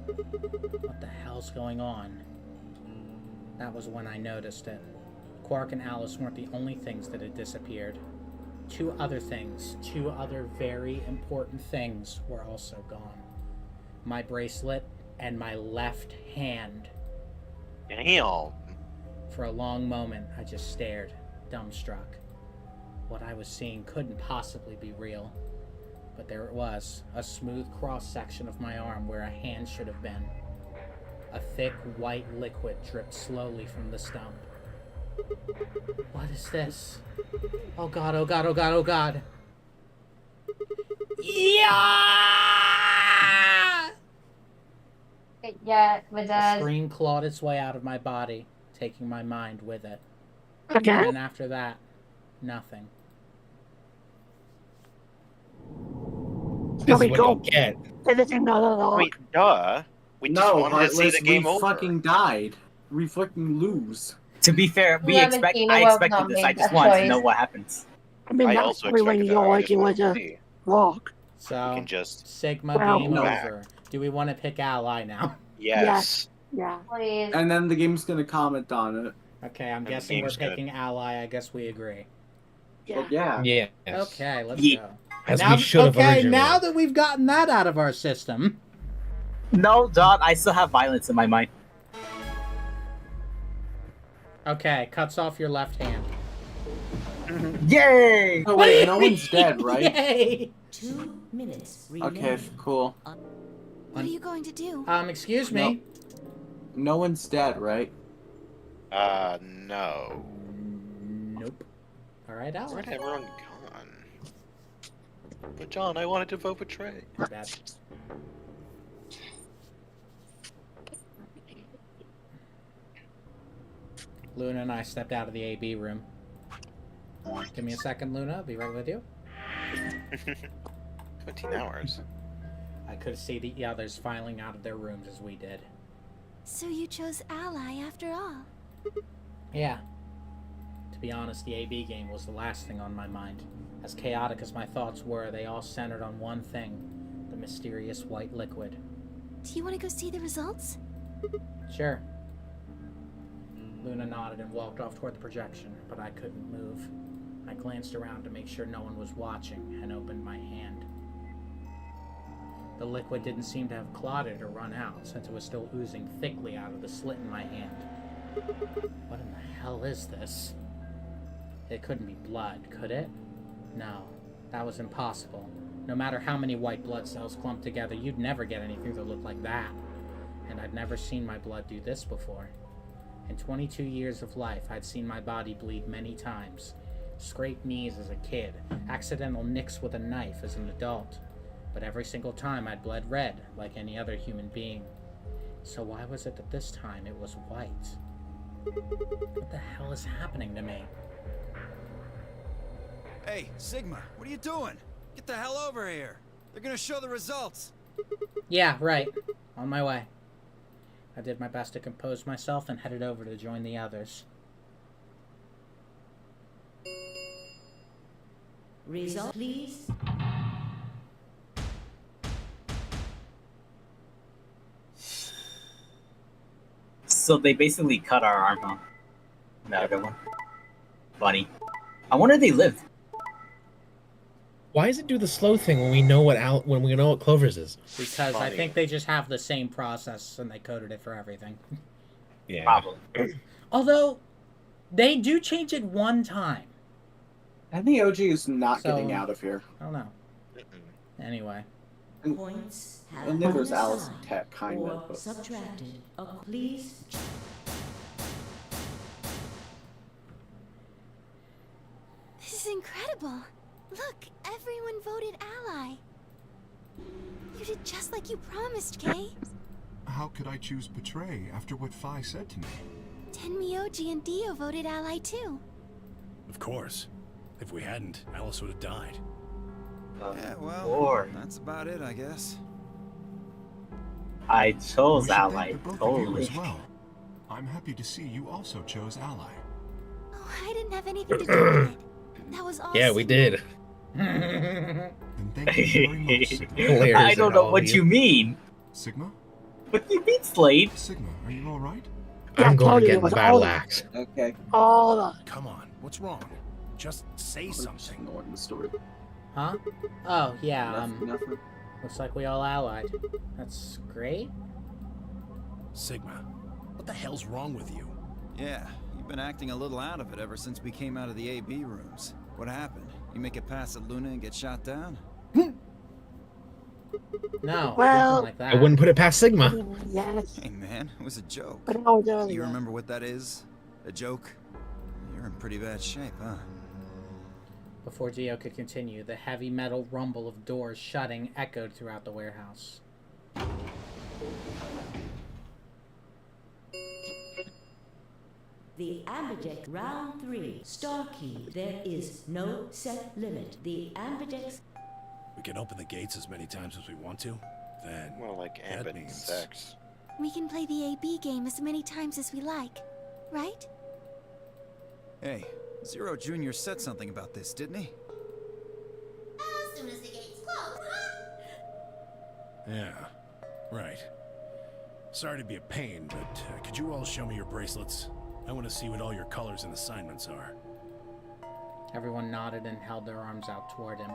What the hell's going on? That was when I noticed it. Quark and Alice weren't the only things that had disappeared. 2 other things, 2 other very important things were also gone. My bracelet and my left hand. Damn. For a long moment, I just stared, dumbstruck. What I was seeing couldn't possibly be real. But there it was, a smooth cross-section of my arm where a hand should have been. A thick white liquid dripped slowly from the stump. What is this? Oh god, oh god, oh god, oh god. Yeah! Yeah, with The scream clawed its way out of my body, taking my mind with it. Okay. And after that, nothing. This There is we what go. you get. There's another log. Wait, duh. We just No, wanted to see Heartless, the game we over. fucking died. We fucking lose. To be fair, We haven't seen it, well, expected not this. made I just that wanted to choice. know what happens. I mean, I that's also probably when expected you that. I like just it wanted was to a see. log. So, We can just Sigma Well, game no. over. Do we want to pick ally now? yes. Yeah. Please. And then the game's gonna comment on it. Okay, I'm And the guessing we're game's good. picking ally. I guess we agree. Yeah. Yeah. Yeah. Okay, let's Yeah. go. As now, we should have okay, originally. now that we've gotten that out of our system. No, John, I still have violence in my mind. Okay, cuts off your left hand. Yay! Oh wait, no one's dead, right? Yay! 2 minutes Okay, remaining. cool. What are you going to do? Excuse me. No one's dead, right? No. Nope. All right, ally. Where'd everyone gone? But John, I wanted to vote betray. Bad. Luna and I stepped out of the AB room. Give me a second, Luna. I'll be right with you. 15 hours. I could see the others filing out of their rooms as we did. So you chose ally after all. Yeah. To be honest, the AB game was the last thing on my mind. As chaotic as my thoughts were, they all centered on one thing: the mysterious white liquid. Do you want to go see the results? Sure. Luna nodded and walked off toward the projection, but I couldn't move. I glanced around to make sure no one was watching and opened my hand. The liquid didn't seem to have clotted or run out, since it was still oozing thickly out of the slit in my hand. What in the hell is this? It couldn't be blood, could it? No, that was impossible. No matter how many white blood cells clumped together, you'd never get anything that looked like that. And I'd never seen my blood do this before. In 22 years of life, I'd seen my body bleed many times. Scraped knees as a kid, accidental nicks with a knife as an adult. But every single time I'd bled red, like any other human being. So why was it that this time it was white? What the hell is happening to me? Hey, Sigma, what are you doing? Get the hell over here. They're gonna show the results. Yeah, right. On my way. I did my best to compose myself and headed over to join the others. Result, please. So they basically cut our arm off. The other one. Funny. I wonder if they live. Why does it do the slow thing when we know what Clover's is? Because I think they just have the same process and they coded it for everything. Yeah. Probably. Although, they do change it one time. And the OG is not So- getting out of here. I don't know. Anyway. Points have And then been there's Alice assigned Tech, kind or of. But... subtracted. Please. This is incredible. Look, everyone voted ally. You did just like you promised, Kay. How could I choose betray after what Phi said to me? Tenmyoji and Dio voted ally too. Of course. If we hadn't, Alice would have died. Yeah, well, Lord. that's about it, I guess. I We chose should ally. thank the both of you Totally. as well. I'm happy to see you also chose ally. Oh, I didn't have anything to do with it. That was all. Yeah, we did. Then thank you very much, Sigma. Hilarious I don't at know all what of you mean. Sigma? What do you mean, Slade? Sigma, are you alright? I'm going told to you get it in the was battle all- axe. Okay. All the. Come on, what's wrong? Just say I'm just something. ignoring the story. Huh? Oh, yeah, Nothing. looks like we all allied. That's great. Sigma, what the hell's wrong with you? Yeah, you've been acting a little out of it ever since we came out of the AB rooms. What happened? You make it past at Luna and get shot down? No, Well- nothing like that. I wouldn't put it past Sigma. Yes. Hey man, it was a joke. But I was earlier. You remember what that is? A joke? You're in pretty bad shape, huh? Before Dio could continue, the heavy metal rumble of doors shutting echoed throughout the warehouse. The Ambidex Round 3. Star Key. There is no set limit. The Ambidex... We can open the gates as many times as we want to. Then... More like that ambit means... sex. We can play the AB game as many times as we like, right? Hey, Zero Jr. said something about this, didn't he? As soon as the gates close. Yeah, right. Sorry to be a pain, but could you all show me your bracelets? I want to see what all your colors and assignments are. Everyone nodded and held their arms out toward him.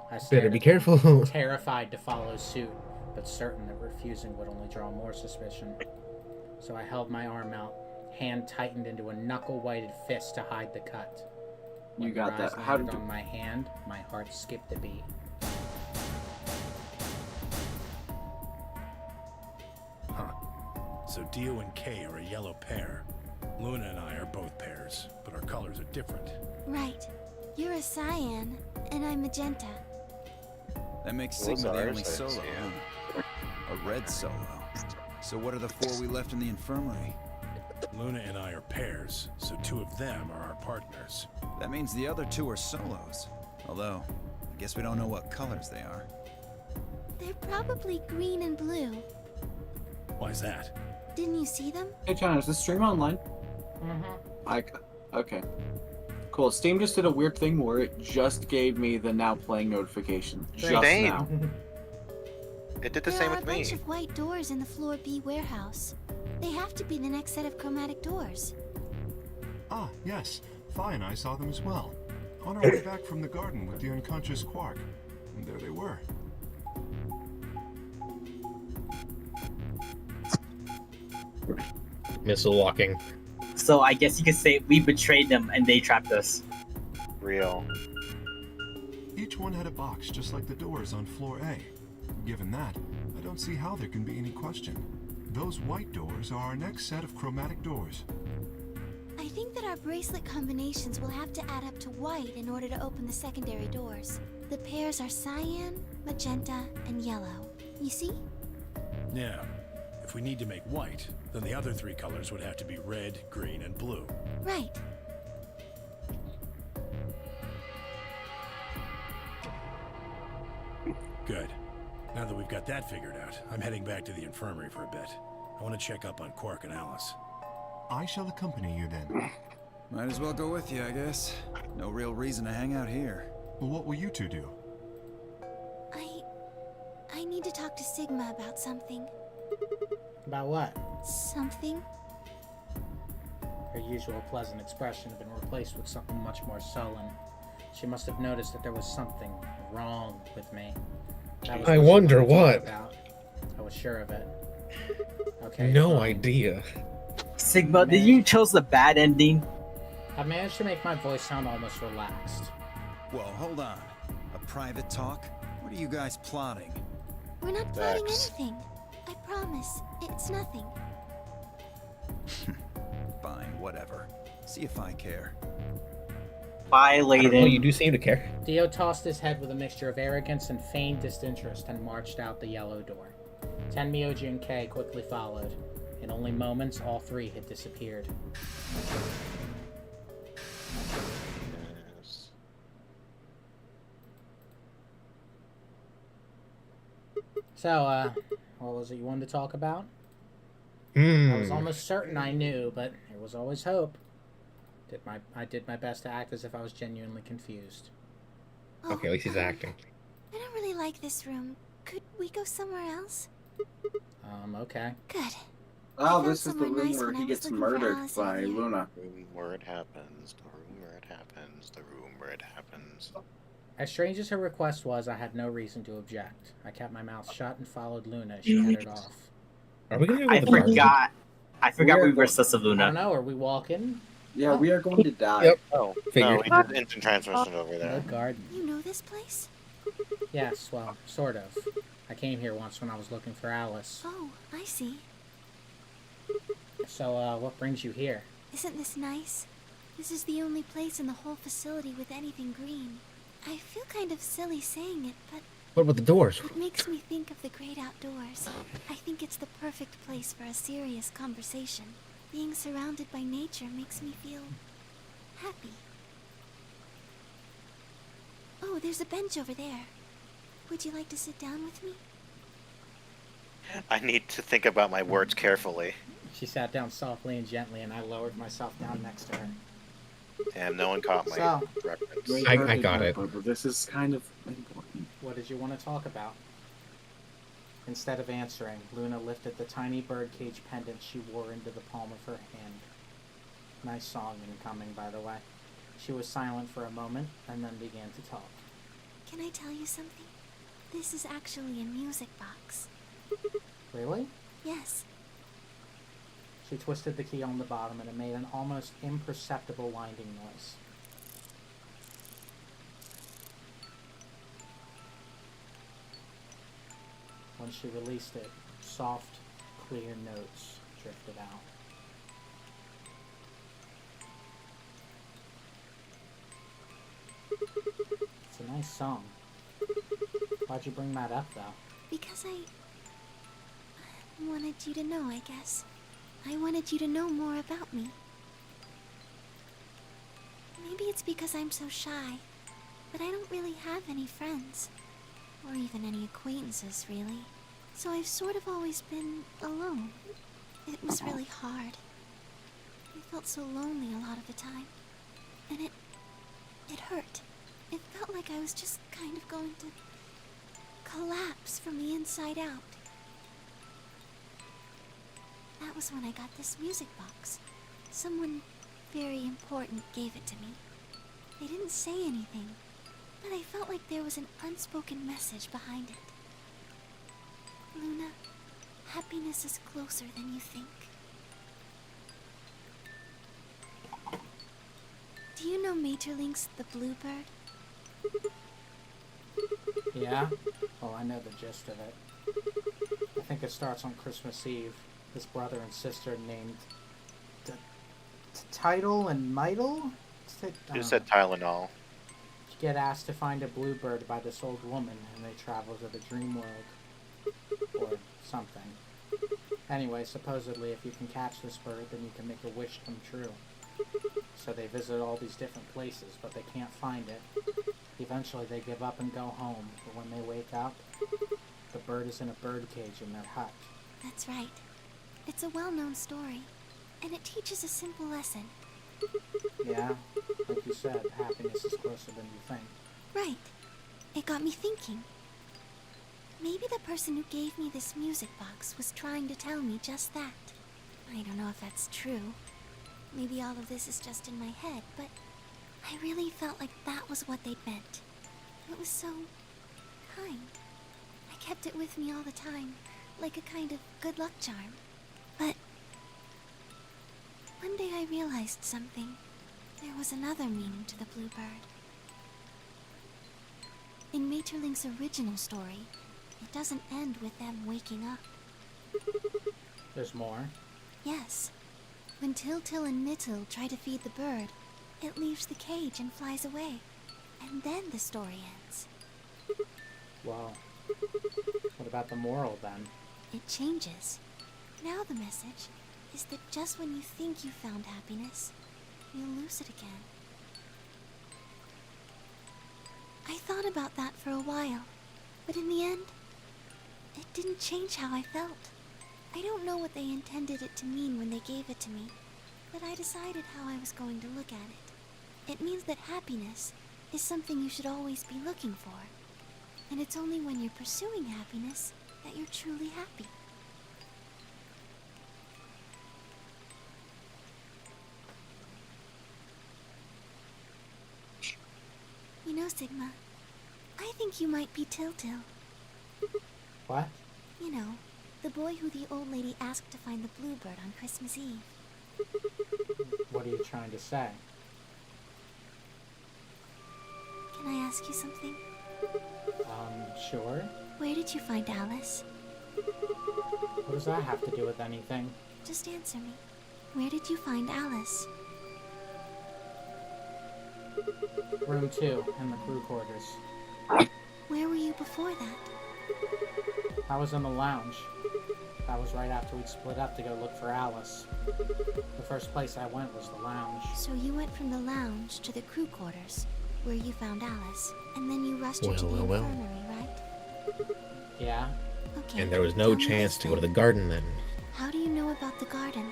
I Better stared be at them, careful. terrified to follow suit, but certain that refusing would only draw more suspicion. So I held my arm out, hand tightened into a knuckle-whited fist to hide the cut. When You got their that. eyes How landed did on my hand, my heart skipped a beat. Huh. So Dio and Kay are a yellow pair. Luna and I are both pairs, but our colors are different. Right. You're a cyan, and I'm magenta. That makes Those Sigma the are only so solo, yeah. huh? A red solo. So what are the 4 we left in the infirmary? Luna and I are pairs, so 2 of them are our partners. That means the other 2 are solos. Although, I guess we don't know what colors they are. They're probably green and blue. Why's that? Didn't you see them? Hey John, is the stream online? Okay. Cool. Steam just did a weird thing where it just gave me the now playing notification. Just Same. now. It did the There same are with a me. bunch of white doors in the floor B warehouse. They have to be the next set of chromatic doors. Ah, yes. Fi and I saw them as well. On our way back from the garden with the unconscious Quark. And there they were. Missile walking. So I guess you could say we betrayed them and they trapped us. Real. Each one had a box just like the doors on floor A. Given that, I don't see how there can be any question. Those white doors are our next set of chromatic doors. I think that our bracelet combinations will have to add up to white in order to open the secondary doors. The pairs are cyan, magenta, and yellow. You see? Yeah. If we need to make white, then the other 3 colors would have to be red, green, and blue. Right. Good. Now that we've got that figured out, I'm heading back to the infirmary for a bit. I want to check up on Quark and Alice. I shall accompany you then. Might as well go with you, I guess. No real reason to hang out here. Well, what will you 2 do? I need to talk to Sigma about something. About what? Something? Her usual pleasant expression had been replaced with something much more sullen. She must have noticed that there was something wrong with me. That was I what she wonder wanted to talk what. about. I was sure of it. Okay. No fine. idea. Sigma, did you chose the bad ending? I managed to make my voice sound almost relaxed. Well, hold on. A private talk? What are you guys plotting? We're not plotting Vex. anything. I promise. It's nothing. Fine, whatever. See if I care. Bye, I don't know, Layden. you do seem to care. Dio tossed his head with a mixture of arrogance and feigned disinterest and marched out the yellow door. Tenmyoji and Kay quickly followed. In only moments, all 3 had disappeared. Yes. So, what was it you wanted to talk about? I was Hmm. almost certain I knew, but there was always hope. I did my best to act as if I was genuinely confused. Okay, at least he's acting. I don't really like this room. Could we go somewhere else? Okay. Good. Oh, found this is the somewhere room nice where when I he was gets looking for murdered Alice by earlier. Luna. Room where it happens. The room where it happens. The room where it happens. As strange as her request was, I had no reason to object. I kept my mouth shut and followed Luna as she headed off. Are we gonna go I to the park? forgot we were going- sus of I don't Luna. know, are we walking? Yeah, we are going to die. Yep. Oh, Figured. no, we did instant transmission over The there. garden. You know this place? Yes, well, sort of. I came here once when I was looking for Alice. Oh, I see. So, what brings you here? Isn't this nice? This is the only place in the whole facility with anything green. I feel kind of silly saying it, but What about the doors? it makes me think of the great outdoors. I think it's the perfect place for a serious conversation. Being surrounded by nature makes me feel happy. Oh, there's a bench over there. Would you like to sit down with me? I need to think about my words carefully. She sat down softly and gently, and I lowered myself down next to her. Damn, no one caught my So- reference. I got it. But this is kind of important. What did you want to talk about? Instead of answering, Luna lifted the tiny birdcage pendant she wore into the palm of her hand. Nice song incoming, by the way. She was silent for a moment, and then began to talk. Can I tell you something? This is actually a music box. Really? Yes. She twisted the key on the bottom, and it made an almost imperceptible winding noise. When she released it, soft, clear notes drifted out. It's a nice song. Why'd you bring that up, though? Because I wanted you to know, I guess. I wanted you to know more about me. Maybe it's because I'm so shy, but I don't really have any friends. Or even any acquaintances, really. So I've sort of always been alone. It was really hard. I felt so lonely a lot of the time. And it hurt. It felt like I was just kind of going to collapse from the inside out. That was when I got this music box. Someone very important gave it to me. They didn't say anything, but I felt like there was an unspoken message behind it. Luna, happiness is closer than you think. Do you know Maeterlinck's The Bluebird? Yeah? Well, I know the gist of it. I think it starts on Christmas Eve. This brother and sister named Title and Meitel? You said Tylenol. Get asked to find a bluebird by this old woman, and they travel to the dream world. Or something. Anyway, supposedly if you can catch this bird, then you can make a wish come true. So they visit all these different places, but they can't find it. Eventually they give up and go home, but when they wake up, the bird is in a bird cage in their hut. That's right. It's a well-known story, and it teaches a simple lesson. Yeah, like you said, happiness is closer than you think. Right. It got me thinking. Maybe the person who gave me this music box was trying to tell me just that. I don't know if that's true. Maybe all of this is just in my head, but I really felt like that was what they meant. It was so kind. I kept it with me all the time, like a kind of good luck charm. But one day I realized something. There was another meaning to the bluebird. In Maeterlinck's original story, it doesn't end with them waking up. There's more? Yes. When Tiltil and Nittil try to feed the bird, it leaves the cage and flies away. And then the story ends. Well, what about the moral then? It changes. Now the message is that just when you think you found happiness, you'll lose it again. I thought about that for a while, but in the end, it didn't change how I felt. I don't know what they intended it to mean when they gave it to me, but I decided how I was going to look at it. It means that happiness is something you should always be looking for, and it's only when you're pursuing happiness that you're truly happy. You know, Sigma, I think you might be Tiltil. What? You know, the boy who the old lady asked to find the bluebird on Christmas Eve. What are you trying to say? Can I ask you something? Sure. Where did you find Alice? What does that have to do with anything? Just answer me. Where did you find Alice? Room 2 in the crew quarters. Where were you before that? I was in the lounge. That was right after we'd split up to go look for Alice. The first place I went was the lounge. So you went from the lounge to the crew quarters, where you found Alice, and then you rushed her to the Well. infirmary, right? Yeah. Okay. And there was no tell me chance this to go to then. the garden then. How do you know about the garden?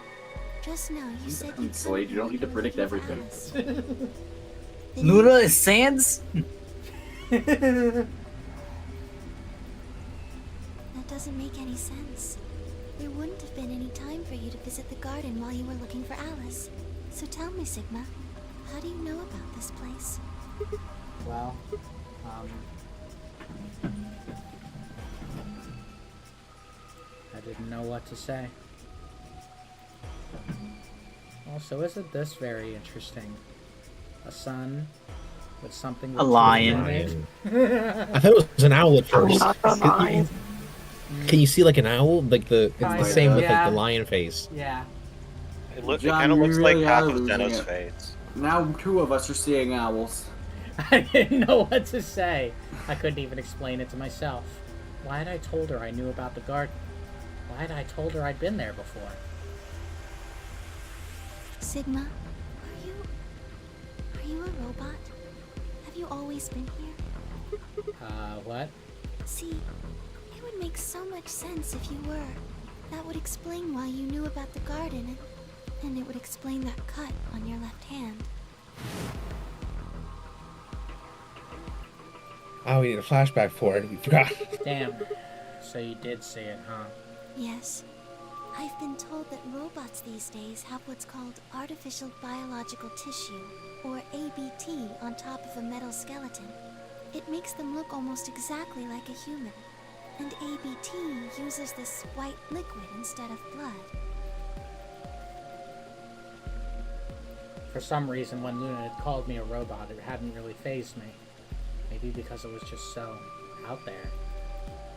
Just now you said you Slade, you don't need to predict everything. Luna is Sans? That doesn't make any sense. There wouldn't have been any time for you to visit the garden while you were looking for Alice. So tell me, Sigma, how do you know about this place? Well, I didn't know what to say. Also, isn't this very interesting? A sun with something with A lion. in it? I thought it was an owl at first. Not a lion. Can you see like an owl? Like it's the Kinda, same with like yeah. the lion face. Yeah. It John, kind of you looks really like half are of losing Zeno's it. face. Now 2 of us are seeing owls. I didn't know what to say. I couldn't even explain it to myself. Why had I told her I knew about the garden? Why had I told her I'd been there before? Sigma, are you a robot? Have you always been here? What? See, it would make so much sense if you were. That would explain why you knew about the garden, and it would explain that cut on your left hand. Oh, we need a flashback for it. We forgot. Damn. So you did see it, huh? Yes. I've been told that robots these days have what's called artificial biological tissue, or ABT, on top of a metal skeleton. It makes them look almost exactly like a human. And ABT uses this white liquid instead of blood. For some reason, when Luna had called me a robot, it hadn't really fazed me. Maybe because it was just so out there.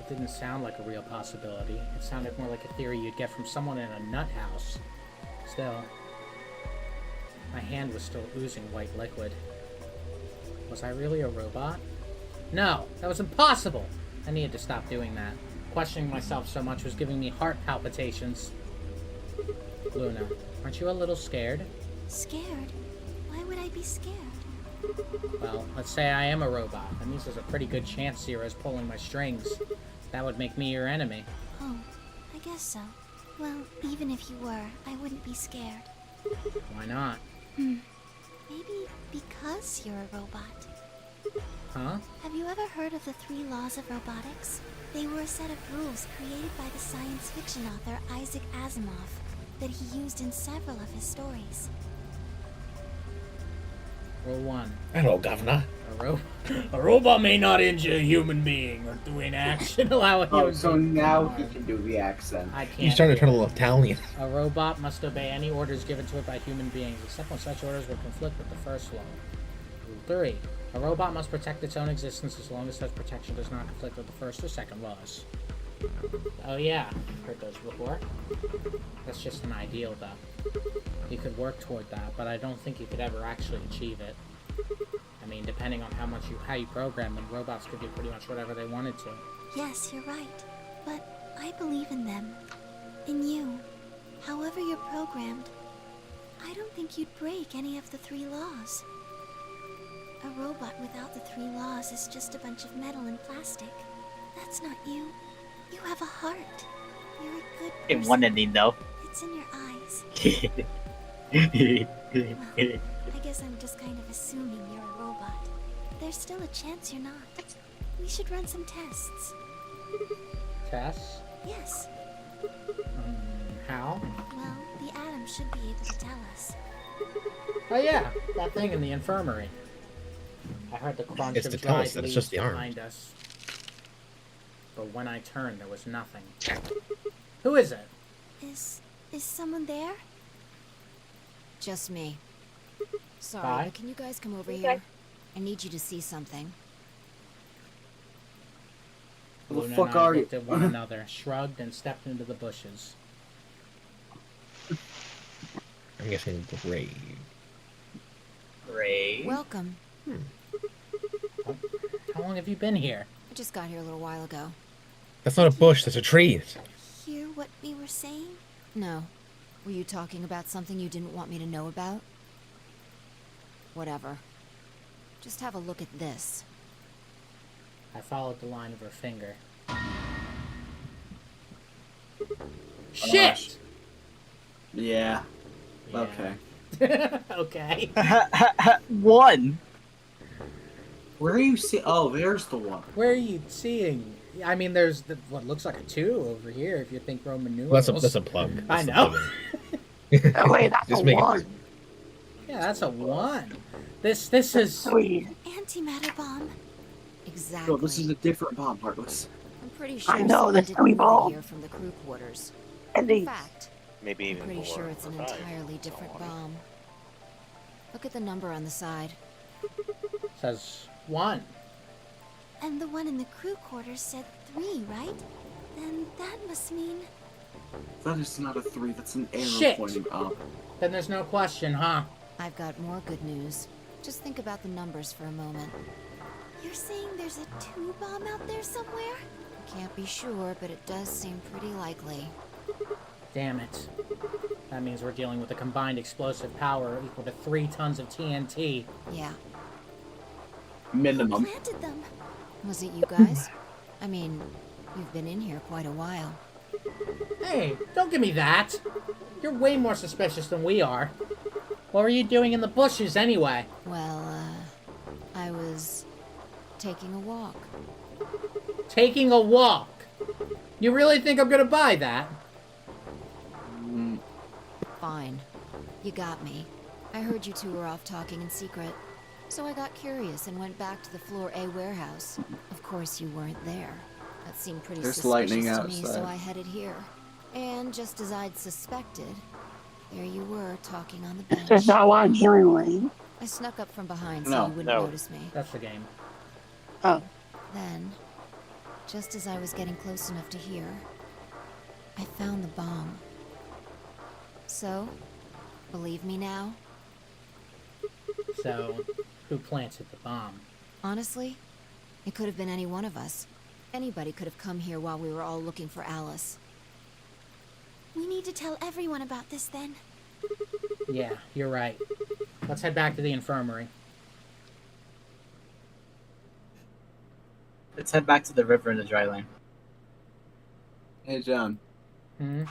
It didn't sound like a real possibility. It sounded more like a theory you'd get from someone in a nut house. Still, my hand was still oozing white liquid. Was I really a robot? No, that was impossible! I needed to stop doing that. Questioning myself so much was giving me heart palpitations. Luna, aren't you a little scared? Scared? Why would I be scared? Well, let's say I am a robot. That means there's a pretty good chance Zero's pulling my strings. That would make me your enemy. Oh, I guess so. Well, even if you were, I wouldn't be scared. Why not? Maybe because you're a robot. Huh? Have you ever heard of the 3 laws of robotics? They were a set of rules created by the science fiction author Isaac Asimov that he used in several of his stories. Rule 1. Hello, Governor. A robot may not injure a human being or through inaction allow a Oh, human so being to now harm. he can do the accent. I can't. You started to turn a do little Italian. A robot must obey any orders given to it by human beings, except when such orders would conflict with the first law. Rule 3. A robot must protect its own existence as long as such protection does not conflict with the first or second laws. Oh yeah, heard those before. That's just an ideal, though. You could work toward that, but I don't think you could ever actually achieve it. I mean, depending on how you program them, robots could do pretty much whatever they wanted to. Yes, you're right. But I believe in them. In you. However you're programmed. I don't think you'd break any of the 3 laws. A robot without the 3 laws is just a bunch of metal and plastic. That's not you. You have a heart. You're a good In person. one ending, though. It's in your eyes. I guess I'm just kind of assuming you're a robot. There's still a chance you're not. We should run some tests. Tests? Yes. How? Well, the Atom should be able to tell us. Oh yeah, that thing in the infirmary. I heard the crunch It's of to tell dried us that it's leaves just the arm. behind us. But when I turned, there was nothing. Who is it? Is someone there? Just me. Sorry, Hi. but can you guys come over here? I need you to see something. The Luna fuck and I are you? looked at one another, shrugged, and stepped into the bushes. I'm guessing grave. Great. Welcome. How long have you been here? I just got here a little while ago. That's not a bush, that's a tree. Hear what we were saying? No. Were you talking about something you didn't want me to know about? Whatever. Just have a look at this. I followed the line of her finger. Shit! Yeah. Yeah. Okay. Okay. One. Where are you seeing? Oh, there's the one. Where are you seeing? I mean, there's what looks like a 2 over here if you think Roman numerals. Well, that's a plug. I That's a know. plug-in. Oh, wait, that's Just a make it- 1. Yeah, that's a 1. This is 3. Antimatter bomb. Exactly. No, this is a different bomb, Heartless. I'm pretty sure I know, someone there's didn't 3 move it bombs. here from the crew quarters. And In these. fact, Maybe I'm even pretty more. sure it's an or 5. entirely different bomb. Look at the number on the side. says 1. And the one in the crew quarters said 3, right? Then that must mean... That is not a 3. That's an arrow Shit. pointing up. Then there's no question, huh? I've got more good news. Just think about the numbers for a moment. You're saying there's a 2 bomb out there somewhere? Can't be sure, but it does seem pretty likely. Damn it. That means we're dealing with a combined explosive power equal to 3 tons of TNT. Yeah. Minimum. Planted them. Was it you guys? I mean, you've been in here quite a while. Hey, don't give me that. You're way more suspicious than we are. What were you doing in the bushes anyway? Well, I was taking a walk. Taking a walk. You really think I'm gonna buy that? Fine. You got me. I heard you two were off talking in secret. So I got curious and went back to the Floor A warehouse. Of course, you weren't there. That seemed pretty There's suspicious lightning to me, so outside. I headed here. And just as I'd suspected, there you were talking on the bench. There's not a lot of hearing lane. I snuck up from behind so No, you wouldn't no. notice me. That's the game. Oh. Then, just as I was getting close enough to hear, I found the bomb. So, believe me now? So, who planted the bomb? Honestly, it could have been any one of us. Anybody could have come here while we were all looking for Alice. We need to tell everyone about this then. Yeah, you're right. Let's head back to the infirmary. Let's head back to the river and the dry lane. Hey, John. Hmm?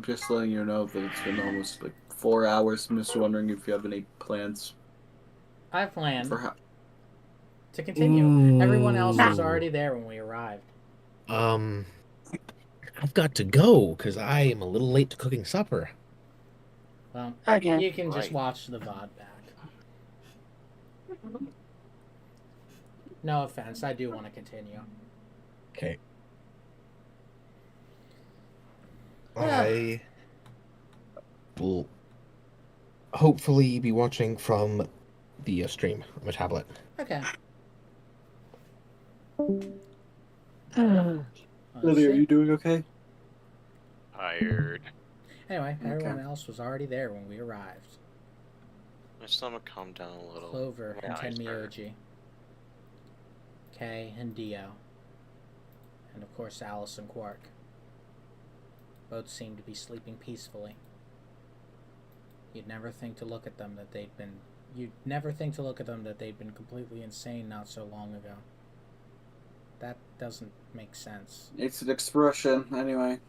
Just letting you know that it's been almost like 4 hours. I'm just wondering if you have any plans I plan for how. to continue. Everyone else was Ooh. already there when we arrived. I've got to go because I am a little late to cooking supper. Well, Okay. you can just Right. watch the VOD back. No offense, I do want to continue. Okay. Yeah. I will hopefully be watching from the stream on my tablet. Okay. Lily, are you doing okay? Tired. Anyway, everyone Okay. else was already there when we arrived. My stomach calmed down a little. Clover My and eyes hurt. Tenmyoji. Kay and Dio. And of course Alice and Quark. Both seemed to be sleeping peacefully. You'd never think to look at them that they'd been completely insane not so long ago. That doesn't make sense. It's an expression, anyway.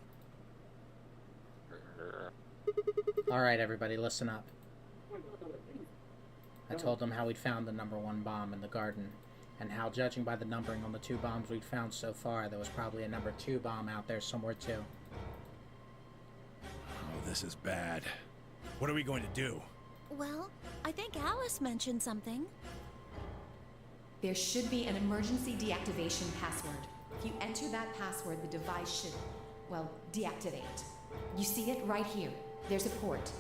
Alright, everybody, listen up. I told them how we'd found the #1 bomb in the garden, and how, judging by the numbering on the 2 bombs we'd found so far, there was probably a #2 bomb out there somewhere too. Oh, this is bad. What are we going to do? Well, I think Alice mentioned something. There should be an emergency deactivation password. If you enter that password, the device should, well, deactivate. You see it right here. There's a port.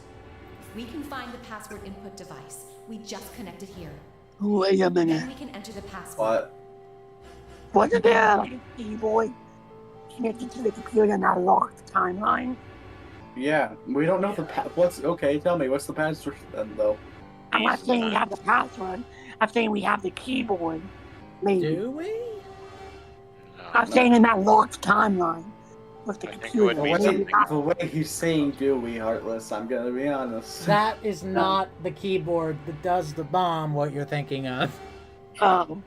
If we can find the password input device, we just connect it here. Wait a Then minute. we can enter the password. What? Wasn't there like an E-boy connected to the computer and I locked the timeline? Yeah, we don't know the what's okay. Tell me, what's the password then, though? I'm not saying we have the password. I'm saying we have the keyboard. Maybe. Do we? I'm saying in that locked timeline with the I think it computer. would be Maybe The way he's saying Dewey, Heartless, I'm gonna be honest. That is not the keyboard that does the bomb, what you're thinking of. Oh.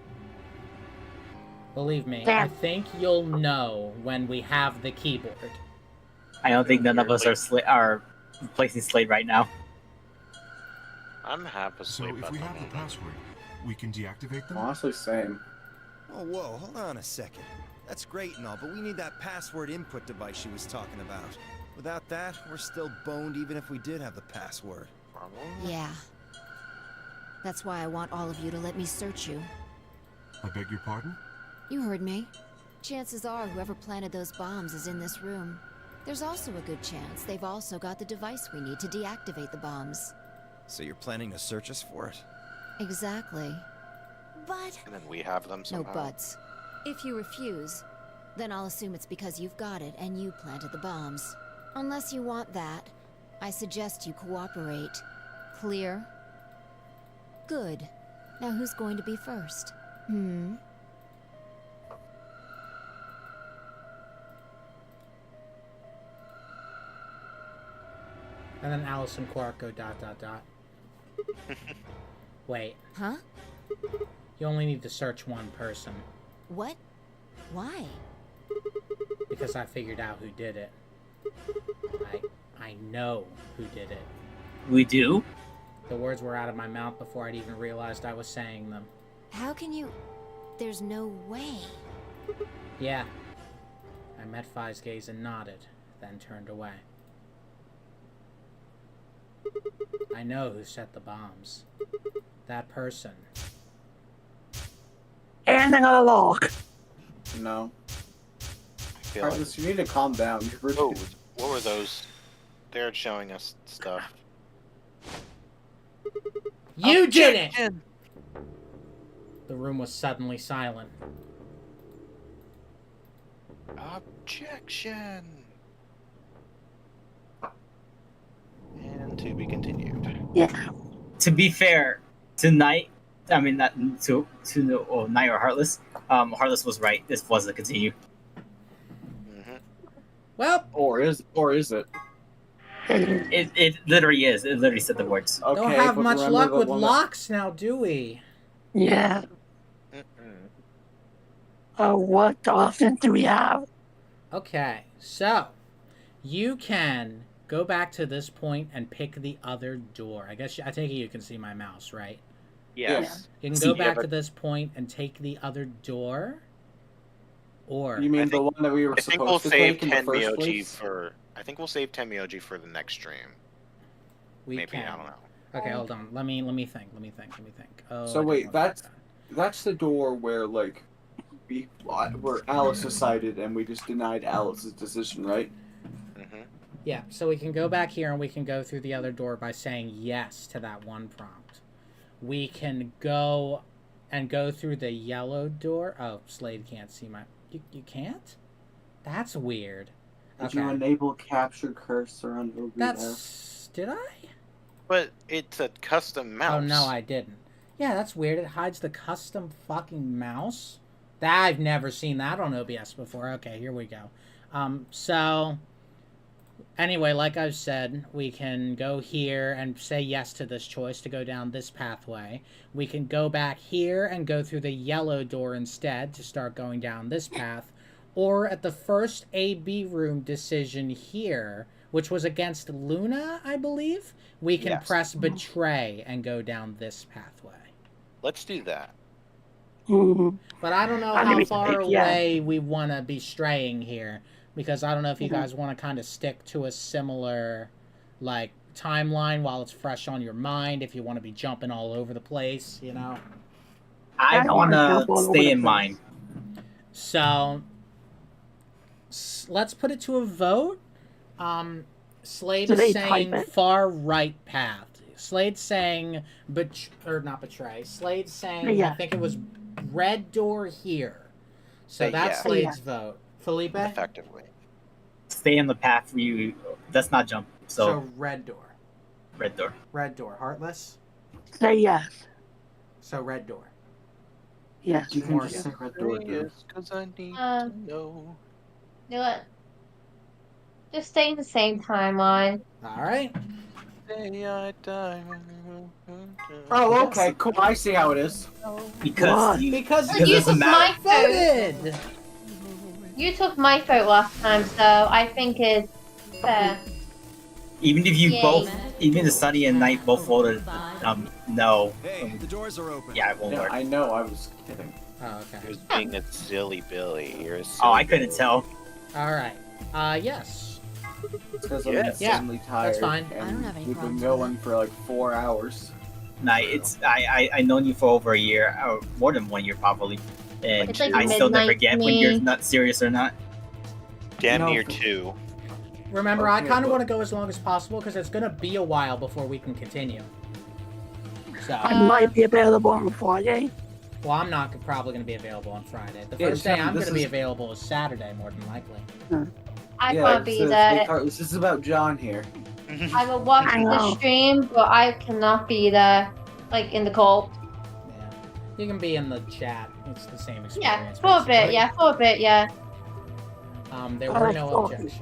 Believe me, I Damn. think you'll know when we have the keyboard. I don't think none of us are replacing Slade right now. I'm half So asleep if at we the have the moment. password, we can deactivate them? Honestly, same. Oh, whoa, hold on a second. That's great and all, but we need that password input device she was talking about. Without that, we're still boned even if we did have the password. Yeah. That's why I want all of you to let me search you. I beg your pardon? You heard me. Chances are whoever planted those bombs is in this room. There's also a good chance they've also got the device we need to deactivate the bombs. So you're planning to search us for it? Exactly. But And then we have them no somehow. buts. If you refuse, then I'll assume it's because you've got it and you planted the bombs. Unless you want that, I suggest you cooperate. Clear? Good. Now who's going to be first? Hmm? And then Alice and Quark go ... Wait, Huh? you only need to search one person. What? Why? Because I figured out who did it. I know who did it. We do? The words were out of my mouth before I'd even realized I was saying them. How can you... There's no way. Yeah. I met Fi's gaze and nodded, then turned away. I know who set the bombs. That person. And another lock. No. I feel like... Heartless, you need to calm down. You're really... Oh, what were those? They're showing us stuff. You did it! The room was suddenly silent. Objection! And to be continued. Yeah. To be fair, tonight, I mean, not to Night or Heartless, Heartless was right. This was a continue. Well, or is it? It literally is. It literally said the words. Okay, Don't have but much remember luck the with one that- locks now, do we? Yeah. What options do we have? Okay, so you can go back to this point and pick the other door. I take it you can see my mouse, right? Yes. You can go back to this point and take the other door. Or You mean the one that we were I think we'll supposed to save take in the 10 first Myoji place? for. I think we'll save 10 Myoji for the next stream. we Maybe, can. I don't know. Okay, hold on. Let me think. Oh, I So don't wait, want that's the door where where Alice decided and we just denied Alice's decision, right? Yeah, so we can go back here and we can go through the other door by saying yes to that one prompt. We can go and go through the yellow door. Oh, Slade can't see my... You can't? That's weird. Did you enable capture cursor on OBS? That's... Did I? But it's a custom mouse. Oh, no, I didn't. Yeah, that's weird. It hides the custom fucking mouse? I've never seen that on OBS before. Okay, here we go. So... Anyway, like I've said, we can go here and say yes to this choice to go down this pathway. We can go back here and go through the yellow door instead to start going down this path. Or at the first AB room decision here, which was against Luna, I believe, we can Yes. press betray and go down this pathway. Let's do that. But I don't know I how mean, far yeah. away we want to be straying here. Because I don't know if you guys want to kind of stick to a similar, like, timeline while it's fresh on your mind. If you want to be jumping all over the place, you know? I don't want wanna jump all to over stay the in place. mine. So, let's put it to a vote. Slade Do they is type saying it? far right path. Slade's saying, or not betray. Slade's saying, Yeah. I think it was red door here. So Say that's yes. Slade's vote. Felipe? Effectively. Stay in the path for you. Let's not jump. So, So red door. red door. Red door. Heartless? Say yes. So red door. Yes. You can just say red door. Yes, because I need Um, to know. Do it. Just stay in the same timeline. All right. Day I die. Oh, okay, cool. I see how it is. Because you, Because because you it doesn't took matter. my vote. voted. You took my vote last time, so I think it's fair. Even if you Yay. both, even if Sunny and Knight both voted, no. Hey, the doors are open. Yeah, it won't Yeah, work. I know, I was kidding. Oh, okay. You're being a silly Billy. You're a silly Oh, I couldn't tell. All right. Yes. It's because I'm Yes. insanely tired. that's fine. And I don't have any we've been problems with going for like 4 hours. Knight, it's I known you for over a year, or more than 1 year probably, and It's like I still never midnight get to when you're me. not serious or not. Damn No, near for- 2. Remember, I Okay, kind of but- want to go as long as possible because it's gonna be a while before we can continue. So, I might be available on Friday. well, I'm not probably gonna be available on Friday. The Yeah, first day Tim, I'm this gonna be is- available is Saturday, more than likely. I Yeah, can't be so there. Carlos, this is about John here. I will watch I the know. stream, but I cannot be there, like in the call. Yeah, you can be in the chat. It's the same experience. Yeah, for a bit. basically. Yeah, for a bit. Yeah. There Oh, were that's no cool. objections.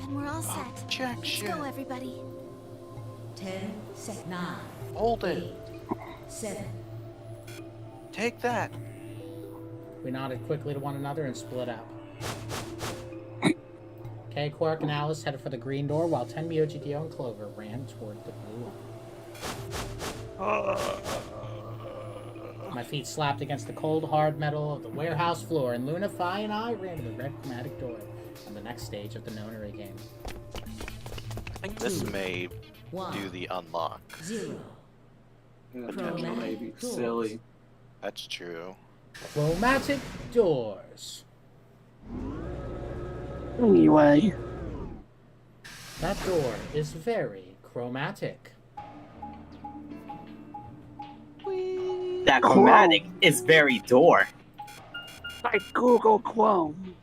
Then we're all set. Let's Objection. go, everybody. 10, 9, Hold it. 7. Take that. We nodded quickly to one another and split up. Okay, Quark and Alice headed for the green door, while Tenmyo, GTO, and Clover ran toward the blue one. My feet slapped against the cold, hard metal of the warehouse floor, and Luna, Phi, and I ran to the red chromatic door on the next stage of the Nonary game. I think this may do the unlock. 0. Potential maybe. Silly. That's true. Chromatic doors. Anyway, That door is very chromatic. That chromatic is very door. like Google Chrome.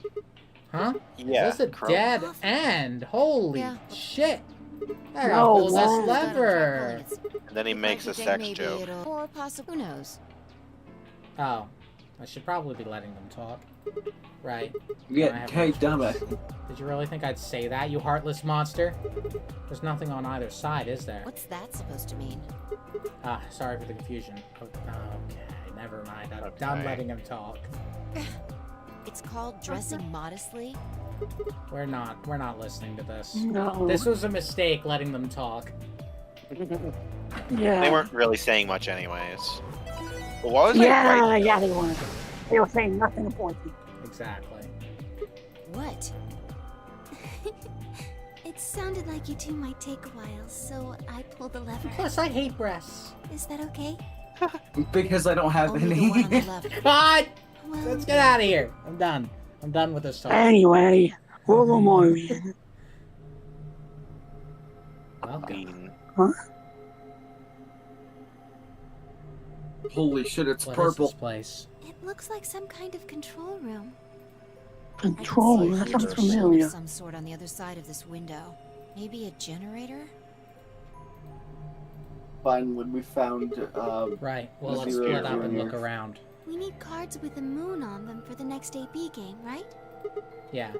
Huh? Yeah. Is this a Chrome. dead end? Holy Yeah. shit! I gotta No, pull this wow. lever. And then he makes a sex joke. Or possibly, who knows? Oh, I should probably be letting them talk. Right. I Yeah, have hey, no choice. dumbass. Did you really think I'd say that, you heartless monster? There's nothing on either side, is there? What's that supposed to mean? Ah, sorry for the confusion. Okay, never mind. I'm done Okay. letting him talk. It's called dressing modestly? We're not listening to this. No. This was a mistake letting them talk. Yeah. They weren't really saying much anyways. But what was I Yeah, right? yeah, they weren't. They were saying nothing important. Exactly. What? It sounded like you two might take a while, so I pulled the lever. Plus, I hate breasts. Is that okay? Because I don't have Only the one on the any. left. God! Well, Let's get out of here. I'm done. I'm done with this talk. Anyway, Roller Mario. Welcome. Huh? Holy shit, it's What is purple. this place? it looks like some kind of control room. Control, I can see a that sounds huge machine familiar. of some sort on the other side of this window. Maybe a generator? Finally, we found, Right. Well, Let's let's see what split we're up and doing look here. around. We need cards with the moon on them for the next AB game, right? Yeah.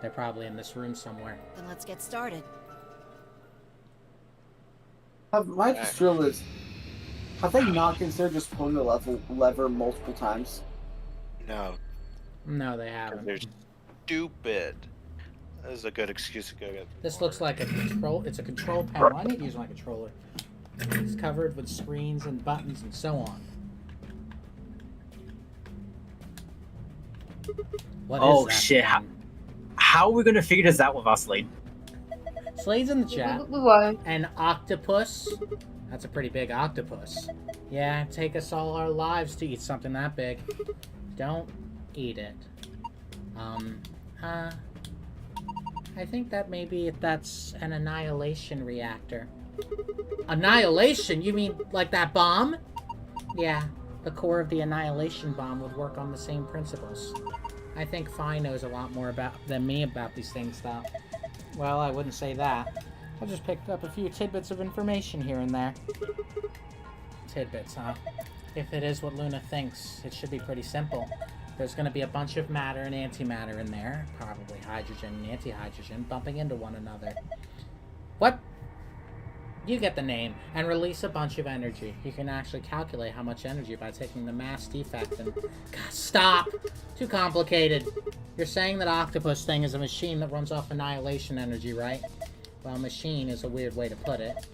They're probably in this room somewhere. Then let's get started. my drill is, have they not considered just pulling the lever multiple times? No, No, they haven't. they're stupid. This is a good excuse to go get. This looks like a control. It's a control panel. I need to use my controller. It's covered with screens and buttons and so on. What is Oh that shit! thing? How are we gonna figure this out without Slade? Slade's in the chat. We won't. An octopus. That's a pretty big octopus. Yeah, take us all our lives to eat something that big. Don't eat it. I think that maybe that's an annihilation reactor. Annihilation? You mean like that bomb? Yeah, the core of the annihilation bomb would work on the same principles. I think Phi knows a lot more than me about these things, though. Well, I wouldn't say that. I just picked up a few tidbits of information here and there. Tidbits, huh? If it is what Luna thinks, it should be pretty simple. There's going to be a bunch of matter and antimatter in there, probably hydrogen and antihydrogen, bumping into one another. What? You get the name, and release a bunch of energy. You can actually calculate how much energy by taking the mass defect and... God, stop! Too complicated. You're saying that Octopus thing is a machine that runs off annihilation energy, right? Well, machine is a weird way to put it.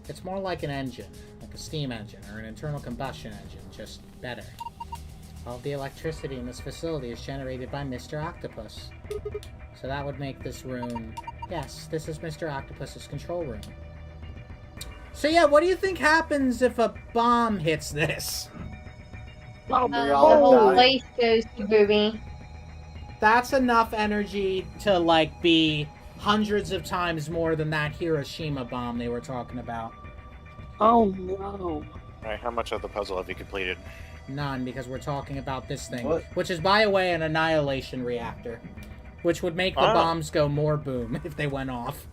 It's more like an engine, like a steam engine or an internal combustion engine, just better. All the electricity in this facility is generated by Mr. Octopus. So that would make this room... Yes, this is Mr. Octopus's control room. So yeah, what do you think happens if a bomb hits this? The whole place goes to booby. That's enough energy to, like, be hundreds of times more than that Hiroshima bomb they were talking about. Oh no. Alright, how much of the puzzle have you completed? None, because we're talking about this thing. What? Which is, by the way, an annihilation reactor. Which would make the bombs go more boom if they went off.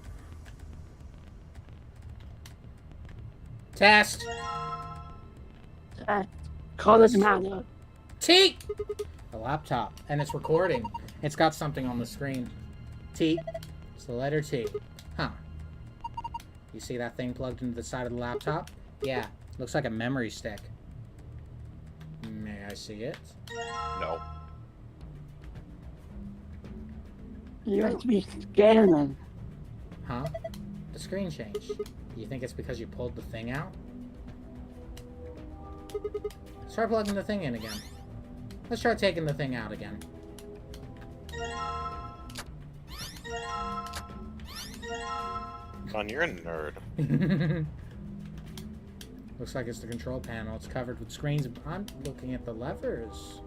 Test. Colors matter. T. A laptop, and it's recording. It's got something on the screen. T. It's the letter T. Huh. You see that thing plugged into the side of the laptop? Yeah. Looks like a memory stick. May I see it? No. You have to be scanning. Huh? The screen changed. You think it's because you pulled the thing out? Start plugging the thing in again. Let's try taking the thing out again. Son, you're a nerd. Looks like it's the control panel. It's covered with screens. I'm looking at the levers.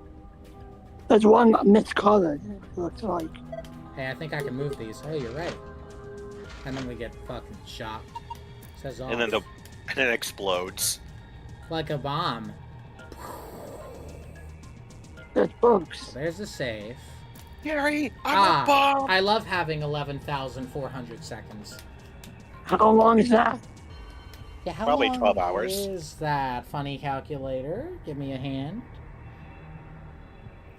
There's one miscolored, it looks like. Hey, I think I can move these. Oh, you're right. And then we get fucking shot. Says off. And then it explodes. Like a bomb. There's books. So there's the save. Gary, I'm a bomb! I love having 11,400 seconds. How long is that? Yeah, how Probably long 12 hours. is that, funny calculator? Give me a hand.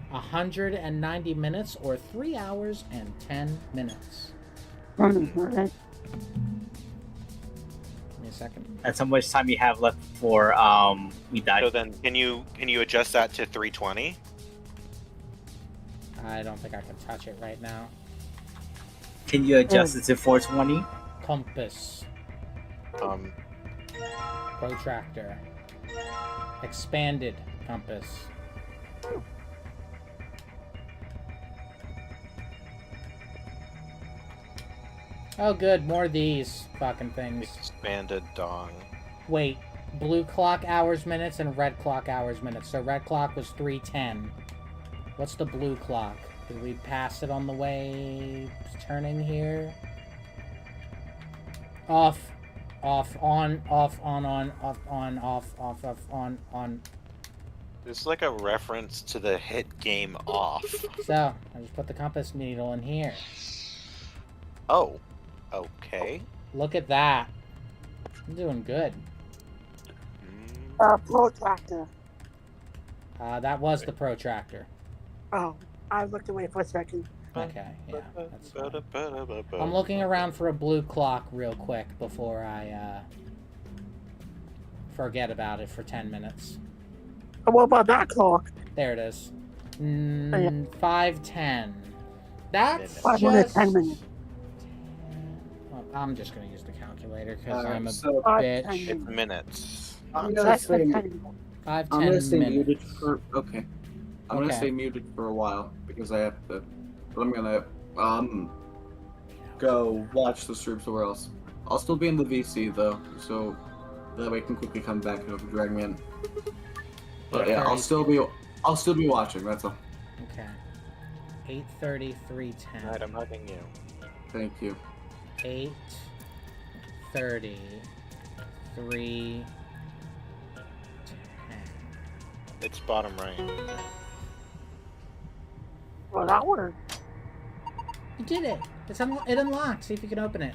190 minutes or 3 hours and 10 minutes. Give me a second. That's how much time you have left before we die. So then, can you adjust that to 320? I don't think I can touch it right now. Can you adjust it to 420? Compass. Protractor. Expanded compass. Oh good, more of these fucking things. Expanded dong. Wait, blue clock hours minutes and red clock hours minutes. So red clock was 3:10. What's the blue clock? Did we pass it on the way turning here? Off, off, on, off, on, off, on, off, on. It's like a reference to the hit game Off. So, I just put the compass needle in here. Oh, okay. Look at that. I'm doing good. Protractor. That was the protractor. Oh, I looked away for a second. Okay, yeah, that's fine. I'm looking around for a blue clock real quick before I forget about it for 10 minutes. What about that clock? There it is. 5:10. That's 510 minutes. Well, I'm just gonna use the calculator because I'm a so bitch. It's minutes. I'm gonna stay minutes. muted for I'm gonna stay muted for a while because I have to. But I'm gonna go watch the stream somewhere else. I'll still be in the VC though, so that way I can quickly come back and drag me in. But yeah, I'll still be watching. That's all. Okay. 8:30, 3:10. Alright, I'm hugging you. Thank you. 8:30, 3:10. It's bottom right. Well, that worked. You did it. It unlocked. See if you can open it.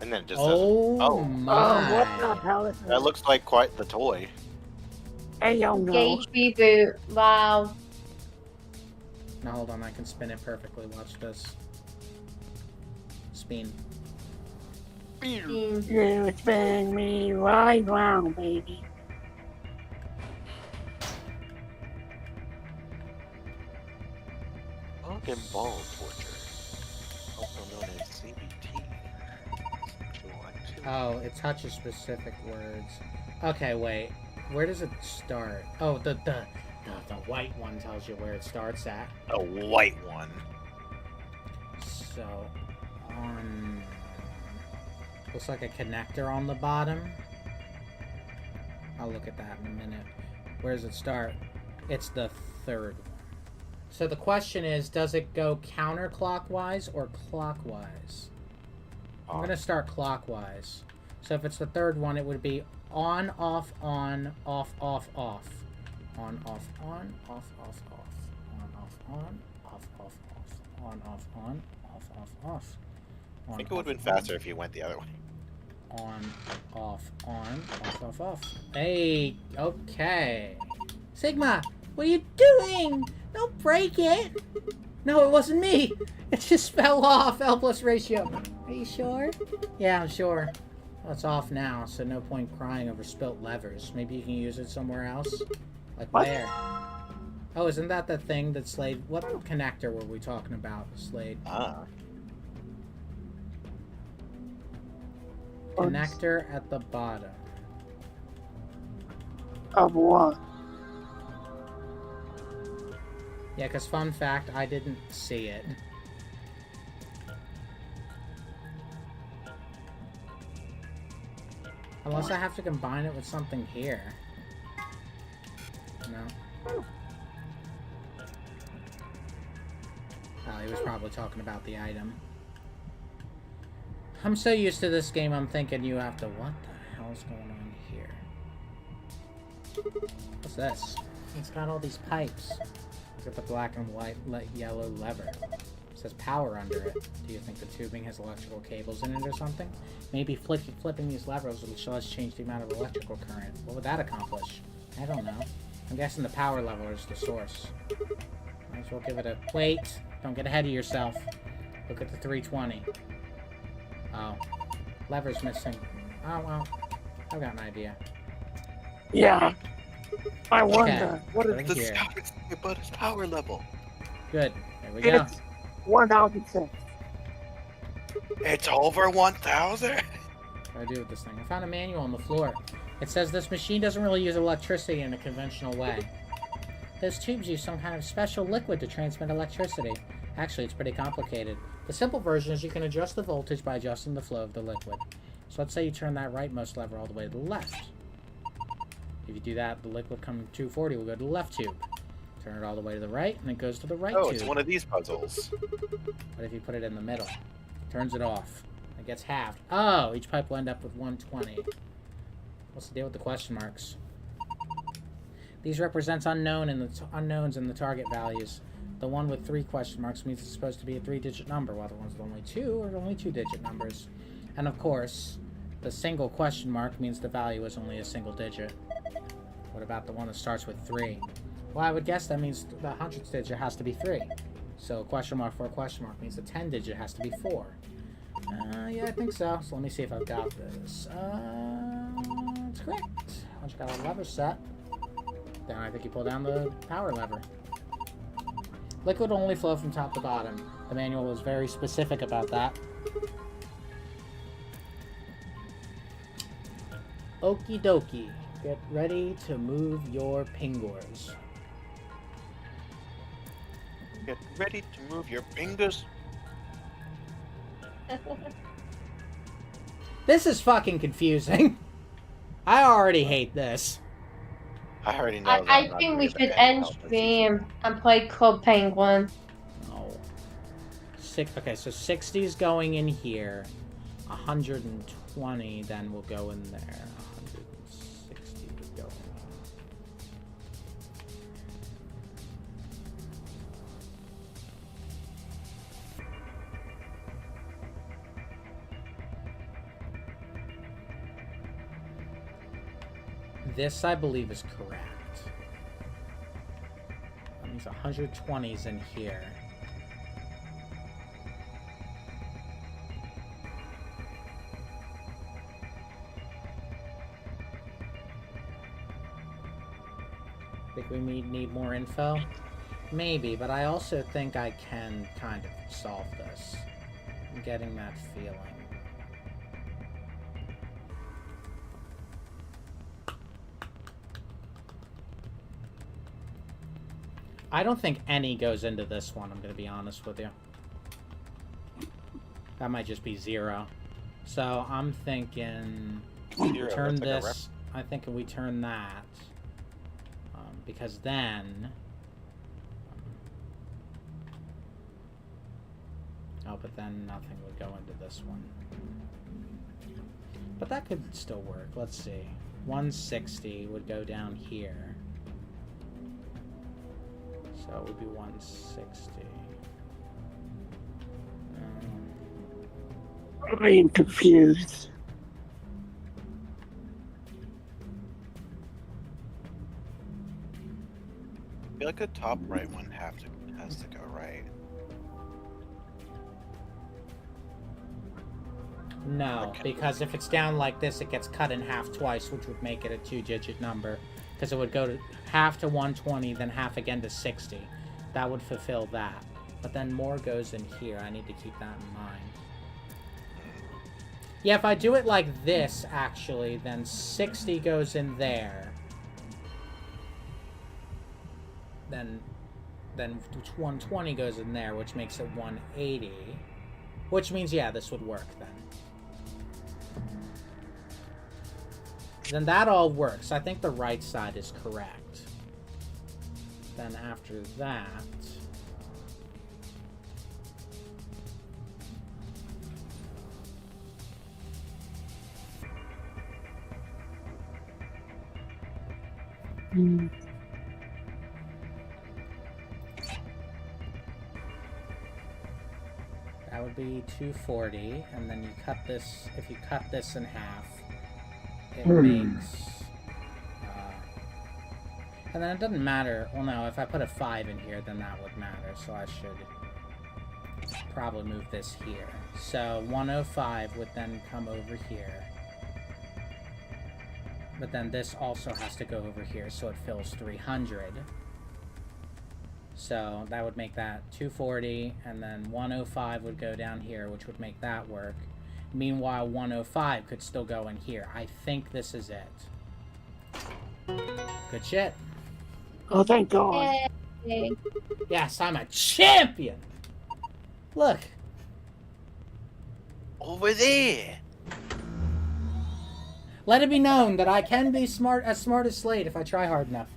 And then it just Oh, doesn't. my. what the hell is That this? looks like quite the toy. Hey, yo, no. Gauge reboot. Wow. Now hold on, I can spin it perfectly. Watch this. Spin. You spin me right round, baby. Bug and ball torture, also known as CBT. Oh, it touches specific words. Okay, wait. Where does it start? Oh, the white one tells you where it starts at. A white one. So, looks like a connector on the bottom. I'll look at that in a minute. Where does it start? It's the third one. So the question is, does it go counterclockwise or clockwise? I'm going to start clockwise. So if it's the third one, it would be on, off, on, off, off, off. On, off, on, off, off, off. On, off, on, off, off, off. On, off, on, off, off, off. I think it would have been faster if you went the other way. On, off, off, off. Hey, okay. Sigma, what are you doing? Don't break it. No, it wasn't me. It just fell off. L plus ratio. Are you sure? Yeah, I'm sure. Well, it's off now, so no point crying over spilt levers. Maybe you can use it somewhere else? Like where? Oh, isn't that the thing that Slade... What connector were we talking about, Slade? Connector at the bottom. Of what? Yeah, because fun fact, I didn't see it. Unless I have to combine it with something here. No. Oh, he was probably talking about the item. I'm so used to this game, I'm thinking you have to... What the hell's going on here? What's this? It's got all these pipes. Look at the black and white yellow lever. It says power under it. Do you think the tubing has electrical cables in it or something? Maybe flipping these levers will show us change the amount of electrical current. What would that accomplish? I don't know. I'm guessing the power lever is the source. Might as well give it a... Wait! Don't get ahead of yourself. Look at the 320. Oh. Lever's missing. Oh, well. I've got an idea. Yeah. I Okay. wonder. What is Put it The here. scout is about his power level. Good. There we go. It's 1006. It's over 1,000? What do I do with this thing? I found a manual on the floor. It says this machine doesn't really use electricity in a conventional way. Those tubes use some kind of special liquid to transmit electricity. Actually, it's pretty complicated. The simple version is you can adjust the voltage by adjusting the flow of the liquid. So let's say you turn that rightmost lever all the way to the left. If you do that, the liquid coming 240 will go to the left tube. Turn it all the way to the right, and it goes to the right Oh, tube. it's one of these puzzles. What if you put it in the middle? Turns it off. It gets halved. Oh, each pipe will end up with 120. What's the deal with the question marks? These represents unknowns in the target values. The one with 3 question marks means it's supposed to be a 3-digit number, while the ones with only 2 are only 2-digit numbers. And of course, the single question mark means the value is only a single digit. What about the one that starts with 3? Well, I would guess that means the hundredths digit has to be 3. So a question mark for a question mark means the 10 digit has to be 4. Yeah, I think so. So let me see if I've got this. It's correct. Once you got a lever set, then I think you pull down the power lever. Liquid will only flow from top to bottom. The manual was very specific about that. Okie dokie. Get ready to move your pingors. Get ready to move your fingers. This is fucking confusing. I already hate this. I already know. I think we should end stream and play Club Penguin. Oh. Okay, so 60 is going in here. 120 then will go in there. 160 would go in there. this, I believe, is correct. That means 120's in here. Think we need more info? Maybe, but I also think I can kind of solve this. I'm getting that feeling. I don't think any goes into this one, I'm going to be honest with you. That might just be 0. So I'm thinking... Zero, turn that's like a this... I think we turn that. Because then... oh, but then nothing would go into this one. But that could still work. Let's see. 160 would go down here. So it would be 160. I am confused. I feel like the top right one has to go right. No, because if it's down like this, it gets cut in half twice, which would make it a 2-digit number. Because it would go to half to 120, then half again to 60. That would fulfill that. But then more goes in here. I need to keep that in mind. Yeah, if I do it like this, actually, then 60 goes in there. Then 120 goes in there, which makes it 180. Which means, yeah, this would work then. Then that all works. I think the right side is correct. Then after that... that would be 240, and then you cut this, if you cut this in half, it makes, and then it doesn't matter, well no, if I put a 5 in here, then that would matter, so I should probably move this here. So 105 would then come over here. But then this also has to go over here, so it fills 300. So that would make that 240, and then 105 would go down here, which would make that work. Meanwhile, 105 could still go in here. I think this is it. Good shit. Oh, thank God. Yay. Yes, I'm a champion! Look. Over there! Let it be known that I can be smart as Slade if I try hard enough.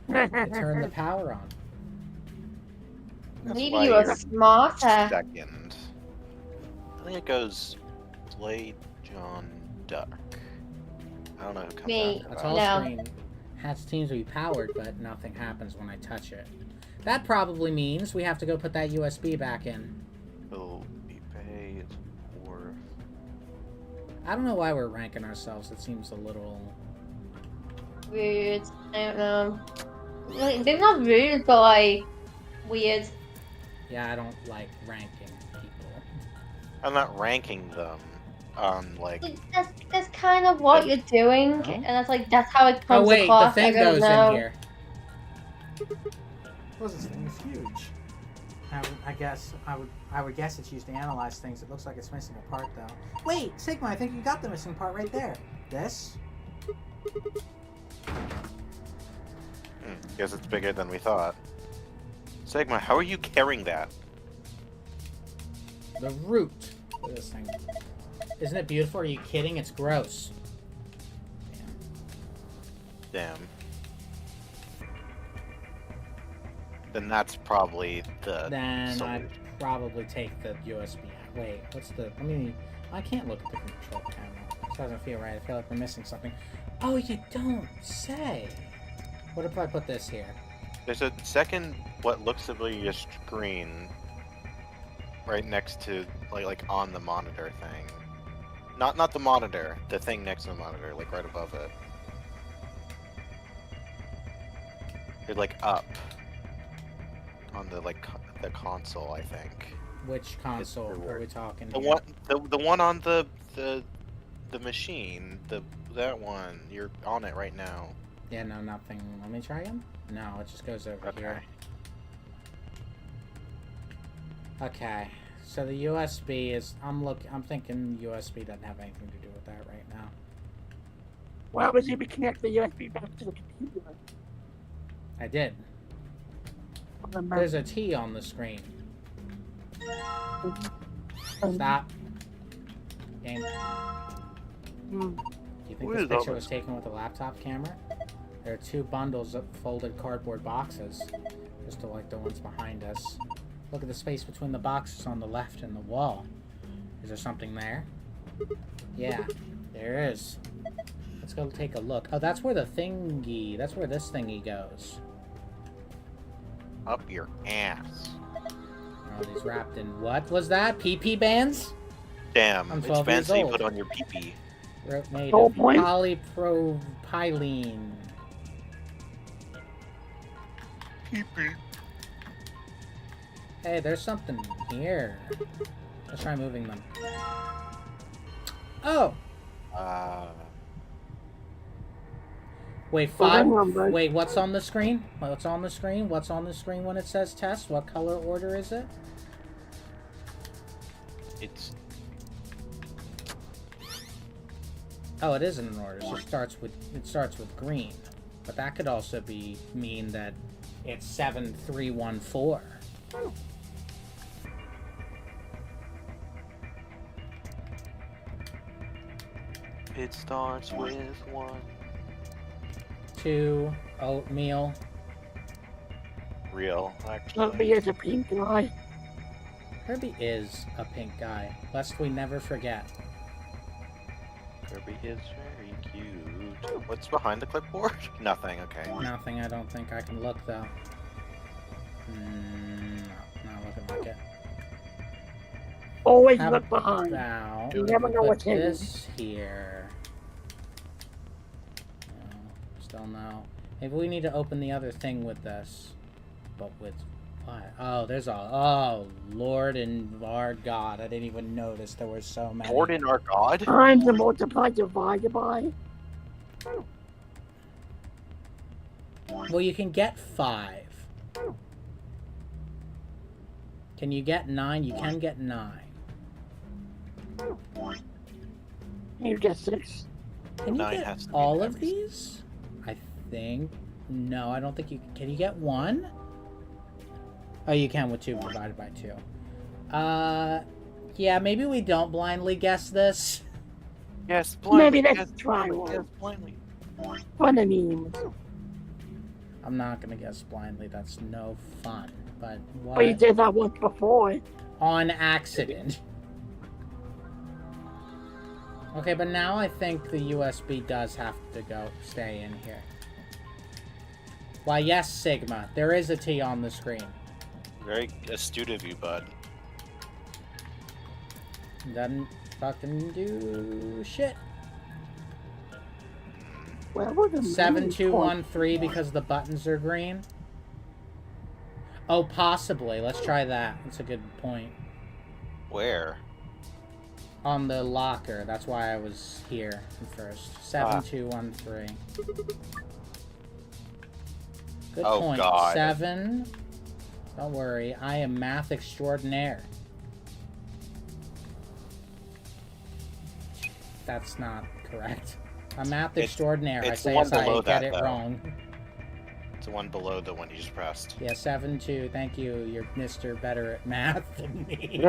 I turn the power on. That's Maybe why you were you're smarter. Second. I think it goes Slade, John, Duck. I don't know who comes Me. after A that. tall No. screen has seems to be powered, but nothing happens when I touch it. That probably means we have to go put that USB back in. Oh, pay is worth. I don't know why we're ranking ourselves. It seems a little... Rude. I don't know. Like, they're not rude, but like weird. Yeah, I don't like ranking people. I'm not ranking them on like. That's kind of what you're doing, and that's how it comes Oh wait, across. the thing I don't goes know. in here. Well, this thing is huge. I would guess it's used to analyze things. It looks like it's missing a part though. Wait, Sigma, I think you got the missing part right there. This? Guess it's bigger than we thought. Sigma, how are you carrying that? The root of this thing. Isn't it beautiful? Are you kidding? It's gross. Damn. Then that's probably the. Then solution. I'd probably take the USB out. Wait, what's the... I can't look at the control panel. It doesn't feel right. I feel like we're missing something. Oh, you don't say. What if I put this here? There's a second, what looks to be a screen right next to, like on the monitor thing. Not the monitor, the thing next to the monitor, like right above it. You're like up on the the console, I think. Which console are we talking? The here? the one on the machine. That one. You're on it right now. Yeah, no, nothing. Let me try him. No, it just goes over here. Okay. So the USB is. I'm thinking USB doesn't have anything to do with that right now. Why would you connect the USB back to the computer? I did. There's a T on the screen. Stop. Game. Do you think this picture was taken with a laptop camera? There are 2 bundles of folded cardboard boxes, just like the ones behind us. Look at the space between the boxes on the left and the wall. Is there something there? Yeah, there is. Let's go take a look. Oh, that's where the thingy, that's where this thingy goes. Up your ass. Oh, these wrapped in what was that? PP bands? Damn, I'm it's 12 years fancy old. put on your pee-pee. Rope made Oh, of boy. polypropylene. Pee-pee. Hey, there's something here. Let's try moving them. Oh! Wait, wait, what's on the screen? What's on the screen? What's on the screen when it says test? What color order is it? It's... Oh, it is in an order. So it starts with green. But that could also mean that it's 7314. It starts with 1. 2 oatmeal. Real, actually. Herbie is a pink guy. Herbie is a pink guy, lest we never forget. Kirby is very cute. What's behind the clipboard? Nothing, okay. Nothing, I don't think I can look though. No, not looking like it. Always How look behind. about You never know put what's hidden. this here? No, still no. Maybe we need to open the other thing with this. But with what? Oh, there's all. Oh, Lord and our God. I didn't even notice there were so many. Lord and our God? Times and multiply divided by. Well, you can get 5. Can you get 9? You can get 9. You get 6. Can you 9 get has to be all in of these? I think. No, I don't think you can. You get 1? Oh, you can with 2 divided by 2. Yeah, maybe we don't blindly guess this. Yes, blindly. Maybe let's Yes, try blindly. one. Yes, blindly. Fun of memes. I'm not gonna guess blindly. That's no fun. But what? But you did that once before. On accident. Okay, but now I think the USB does have to stay in here. Why, yes, Sigma. There is a T on the screen. Very astute of you, bud. Doesn't fucking do shit. Where were the 7213 because the buttons are green. Oh, possibly. Let's try that. That's a good point. Where? On the locker. That's why I was here first. 7213. Good Oh, point. God. 7. Don't worry. I am math extraordinaire. That's not correct. I'm math extraordinaire. I it's the say one as I below get that, it though. wrong. It's the one below the one you just pressed. Yeah, 7-2. Thank you. You're Mr. Better at math than me.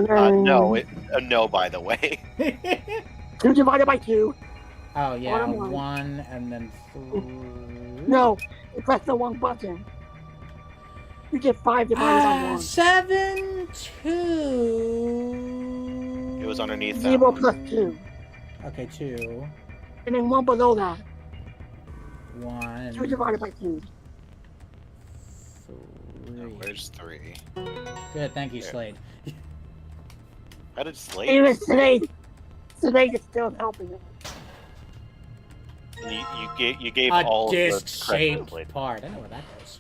No, no, by the way. 2 divided by 2. Oh, yeah. Bottom line. 1 and then 3. No, you press the wrong button. You get 5 divided by 1. 7-2. It was underneath that 0 one. plus 2. Okay, 2. And then 1 below that. 1. 2 divided by 2. 3. Where's 3? Good, thank you, There. Slade. How did Slate? Even Slade is still helping it. You gave a all of the correct disc-shaped template. part. I know where that goes.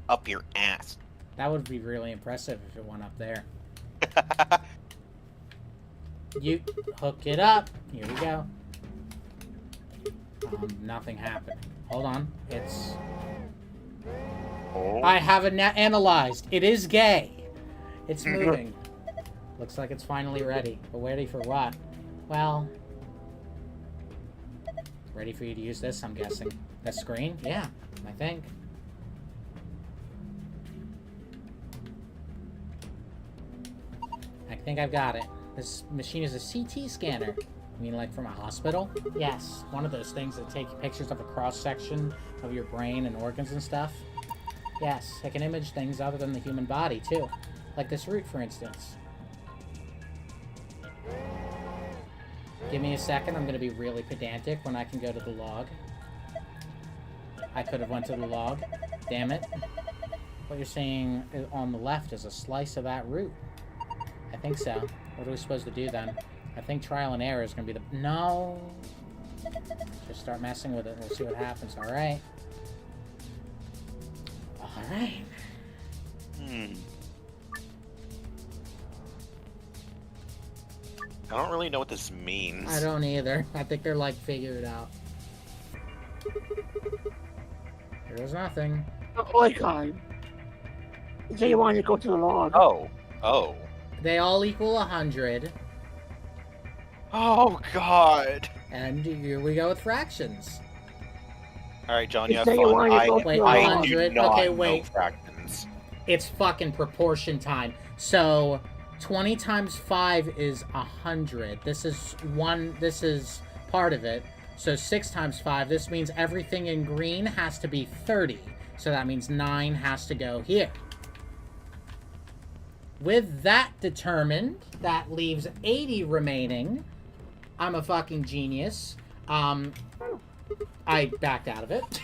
Up your ass. That would be really impressive if it went up there. You hook it up. Here we go. Nothing happened. Hold on. It's... Oh. I have it analyzed. It is gay. It's moving. Looks like it's finally ready. But ready for what? Well... Ready for you to use this, I'm guessing. The screen? Yeah, I think. I think I've got it. This machine is a CT scanner. You mean like from a hospital? Yes, one of those things that take pictures of a cross-section of your brain and organs and stuff. Yes, it can image things other than the human body, too. Like this root, for instance. Give me a second, I'm gonna be really pedantic when I can go to the log. I could have went to the log. Damn it. What you're seeing on the left is a slice of that root. I think so. What are we supposed to do then? I think trial and error is gonna be the... No! Just start messing with it and we'll see what happens, alright? Alright. I don't really know what this means. I don't either. I think they're like, figure it out. There's nothing. Oh my god. So you want to go to the log? Oh. They all equal 100. Oh, God. And here we go with fractions. Alright, John, you have So you fun. want to go to Wait, the I log? do 100. not Okay, know wait. fractions. It's fucking proportion time. So 20 times 5 is 100. This is part of it. So 6 times 5, this means everything in green has to be 30. So that means 9 has to go here. With that determined, that leaves 80 remaining. I'm a fucking genius. I backed out of it.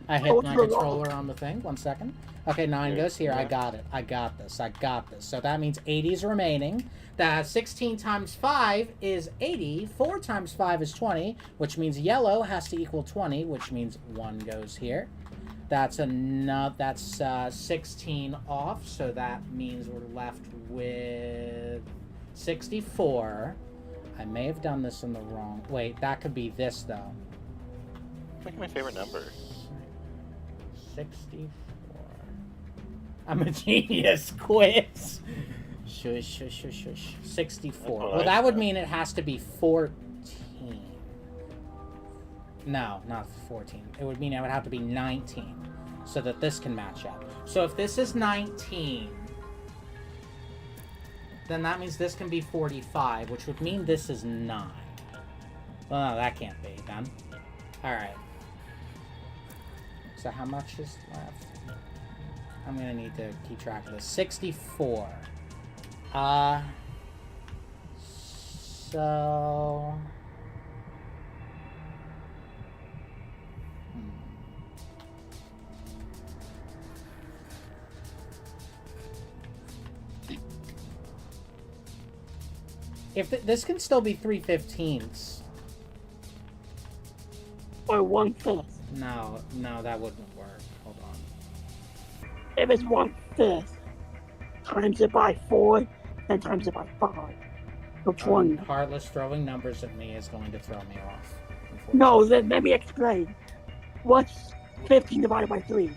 I hit my controller on the thing. 1 second. Okay, 9 goes here. I got it. I got this. So that means 80 is remaining. That 16 times 5 is 80. 4 times 5 is 20, which means yellow has to equal 20, which means 1 goes here. That's 16 off, so that means we're left with 64. I may have done this in the wrong... Wait, that could be this, though. Make my favorite number. 64. I'm a genius. Quiz. Shush. 64. Well, that would mean it has to be 14. No, not 14. It would mean it would have to be 19 so that this can match up. So if this is 19, then that means this can be 45, which would mean this is 9. Well, no, that can't be then. Alright. So how much is left? I'm gonna need to keep track of this. 64. So... If this can still be 3/15ths. Or 1/5. No, that wouldn't work. Hold on. If it's 1/5, times it by 4, then times it by 5. Which one? Heartless throwing numbers at me is going to throw me off. No, then let me explain. What's 15 divided by 3?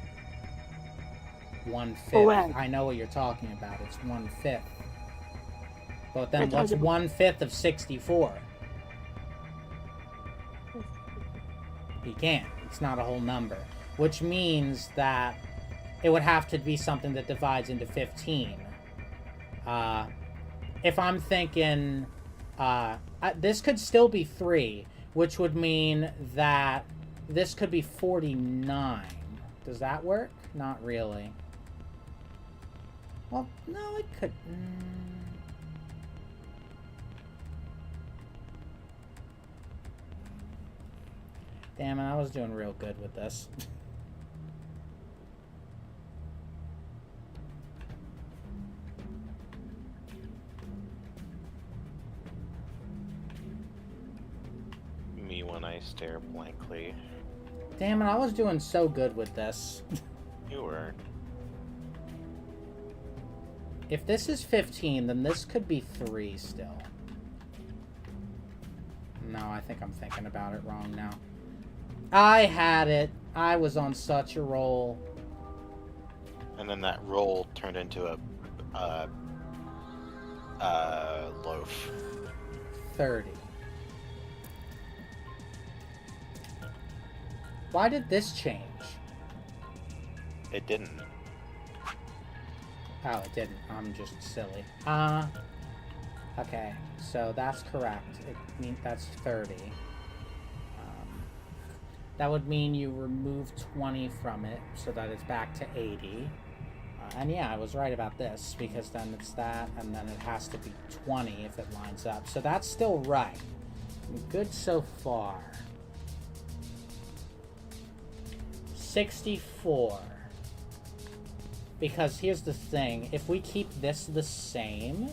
1/5. Correct. I know what you're talking about. It's 1/5. But then And what's times it- 1/5 of 64? You can't. It's not a whole number. Which means that it would have to be something that divides into 15. If I'm thinking... this could still be 3, which would mean that this could be 49. Does that work? Not really. Well, no, it could... Damn it, I was doing real good with this. Me when and I stare blankly. Damn it, I was doing so good with this. You were. If this is 15, then this could be 3 still. No, I think I'm thinking about it wrong now. I had it. I was on such a roll. And then that roll turned into a loaf. 30. Why did this change? It didn't. Oh, it didn't. I'm just silly. Okay, so that's correct. That's 30. That would mean you remove 20 from it, so that it's back to 80. And yeah, I was right about this, because then it's that, and then it has to be 20 if it lines up. So that's still right. Good so far. 64. Because here's the thing, if we keep this the same...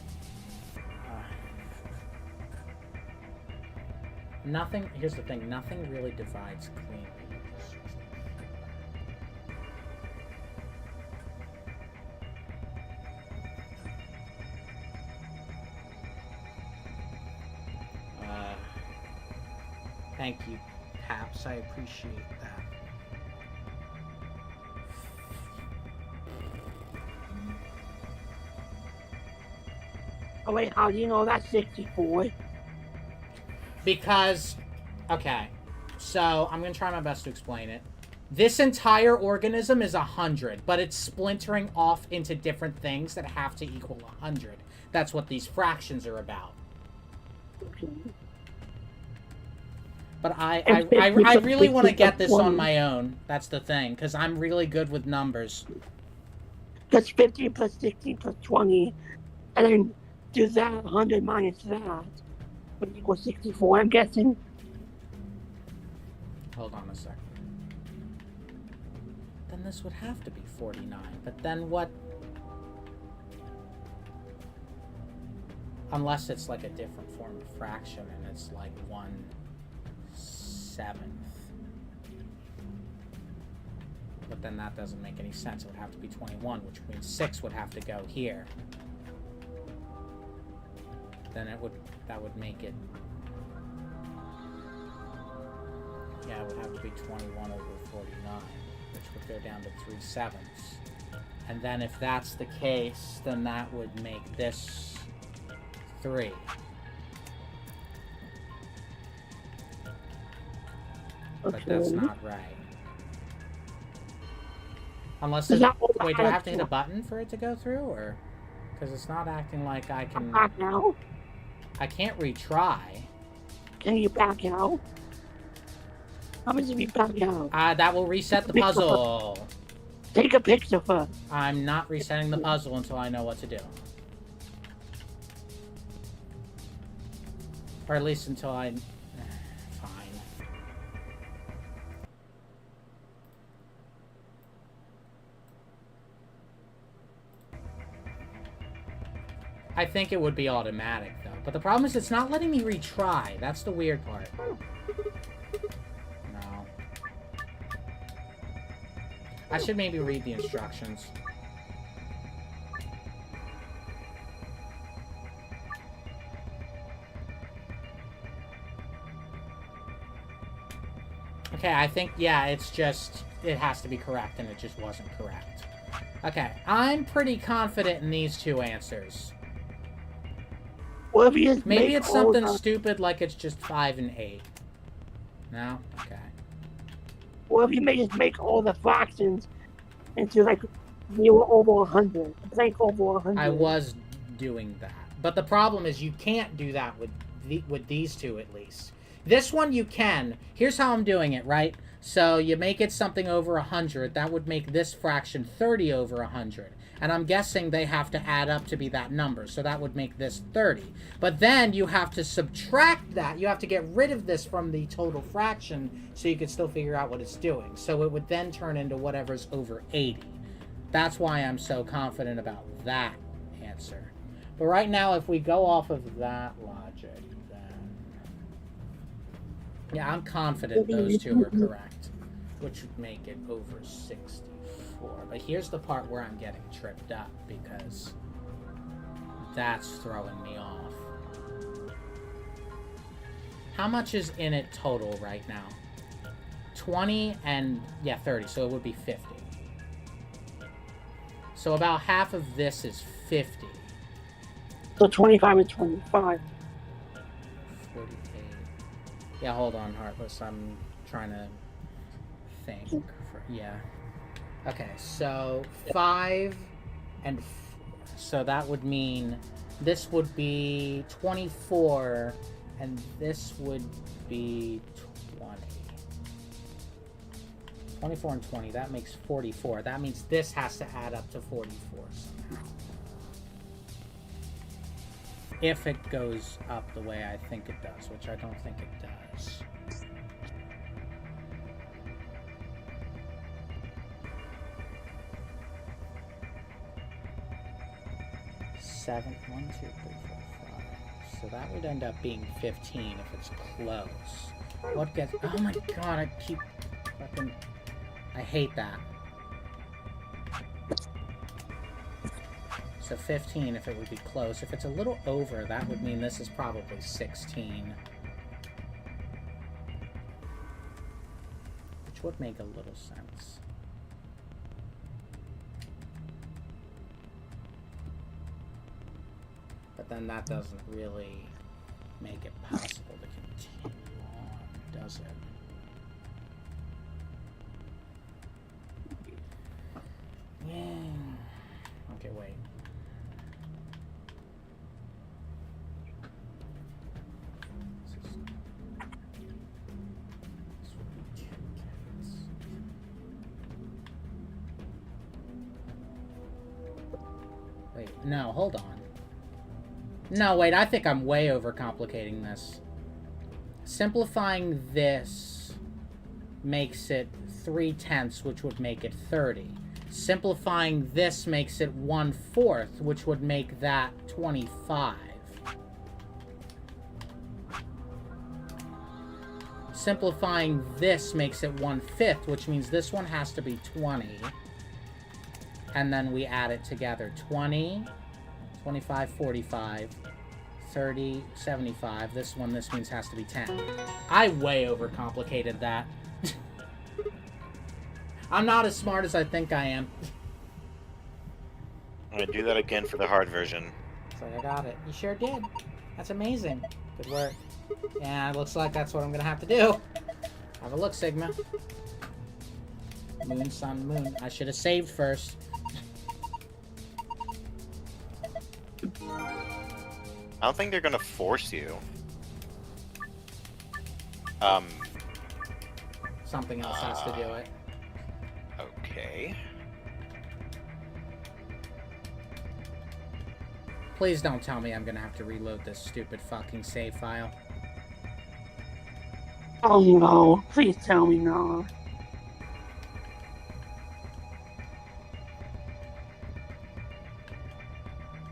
nothing, here's the thing, nothing really divides cleanly. Thank you, Paps, I appreciate that. Oh wait, how do you know that's 64? Because, okay, so I'm going to try my best to explain it. This entire organism is 100, but it's splintering off into different things that have to equal 100. That's what these fractions are about. But I really want to get this on my own. That's the thing, because I'm really good with numbers. That's 50 plus 60 plus 20, and then do that 100 minus that. Would equal 64, I'm guessing. Hold on a second. Then this would have to be 49. But then what? Unless it's like a different form of fraction and it's like 1/7. But then that doesn't make any sense. It would have to be 21, which means 6 would have to go here. Then that would make it, yeah, it would have to be 21 over 49, which would go down to 3/7. And then if that's the case, then that would make this 3. But that's not right. Unless it, wait, do I have to hit a button for it to go through, or? Because it's not acting like I can... Back out? I can't retry. Can you back out? How much if you back out? That will reset the puzzle. Take a picture first. I'm not resetting the puzzle until I know what to do. Or at least until I... Fine. I think it would be automatic, though. But the problem is it's not letting me retry. That's the weird part. No. I should maybe read the instructions. Okay, I think, yeah, it's just... It has to be correct, and it just wasn't correct. Okay, I'm pretty confident in these two answers. Maybe it's something stupid like it's just 5 and 8. No? Okay. Or if you may just make all the fractions into like 0 over 100. Blank over 100. I was doing that. But the problem is you can't do that with these two at least. This one you can. Here's how I'm doing it, right? So you make it something over 100. That would make this fraction 30 over 100. And I'm guessing they have to add up to be that number. So that would make this 30. But then you have to subtract that. You have to get rid of this from the total fraction so you can still figure out what it's doing. So it would then turn into whatever's over 80. That's why I'm so confident about that answer. But right now, if we go off of that logic, then... Yeah, I'm confident those two are correct, which would make it over 64. But here's the part where I'm getting tripped up because that's throwing me off. How much is in it total right now? 20 and, yeah, 30, so it would be 50. So about half of this is 50. So 25 and 25. 48. Yeah, hold on, Heartless. I'm trying to think. Yeah. Okay, so 5 and... so that would mean this would be 24, and this would be 20. 24 and 20, that makes 44. That means this has to add up to 44 somehow. If it goes up the way I think it does, which I don't think it does. Seven, 1, 2, 3, 4, 5. So that would end up being 15 if it's close. What gets... oh my god, I keep fucking... I hate that. So 15 if it would be close. If it's a little over, that would mean this is probably 16. Which would make a little sense. But then that doesn't really make it possible to continue on, does it? Yeah. Okay, wait. Wait, no, hold on. No, wait, I think I'm way overcomplicating this. Simplifying this makes it 3/10, which would make it 30. Simplifying this makes it 1/4, which would make that 25. Simplifying this makes it 1/5, which means this one has to be 20. And then we add it together. 20, 25, 45, 30, 75. This one, this means has to be 10. I way overcomplicated that. I'm not as smart as I think I am. I'm gonna do that again for the hard version. So I got it. You sure did. That's amazing. Good work. Yeah, it looks like that's what I'm gonna have to do. Have a look, Sigma. Moon, sun, moon. I should have saved first. I don't think they're gonna force you. Something else has to do it. Okay. Please don't tell me I'm gonna have to reload this stupid fucking save file. Oh no, please tell me no.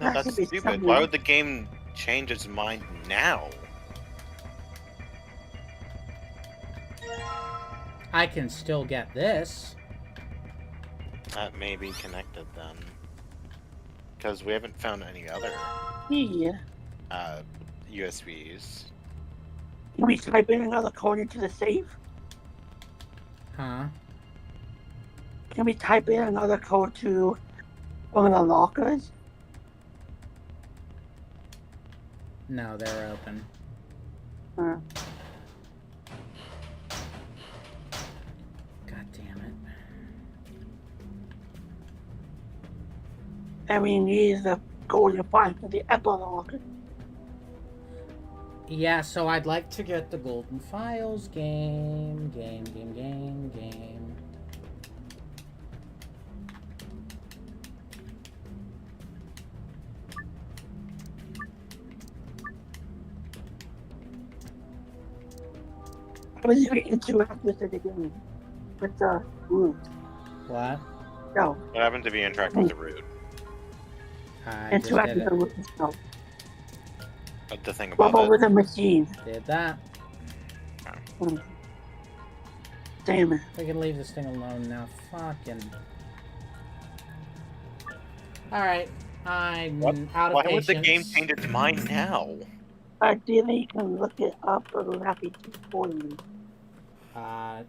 No, that's stupid. Why would the game change its mind now? I can still get this. That may be connected then. Because we haven't found any other Yeah. USBs. Can we type in another code into the safe? Huh? Can we type in another code to one of the lockers? No, they're open. Huh. God damn it. And we need the code to find for the epilogue. Yeah, so I'd like to get the Golden Files game. I was going to interact with it again. With the root. What? No. What happened to be interact with the root? I just Interact did with the it. root itself. The thing What above over it. the machine? Did that. Damn it. We can leave this thing alone now. Fucking. Alright. I'm out of Why patience. would the game change its mind now? Ideally, you can look it up, but it'll not be too spoilery.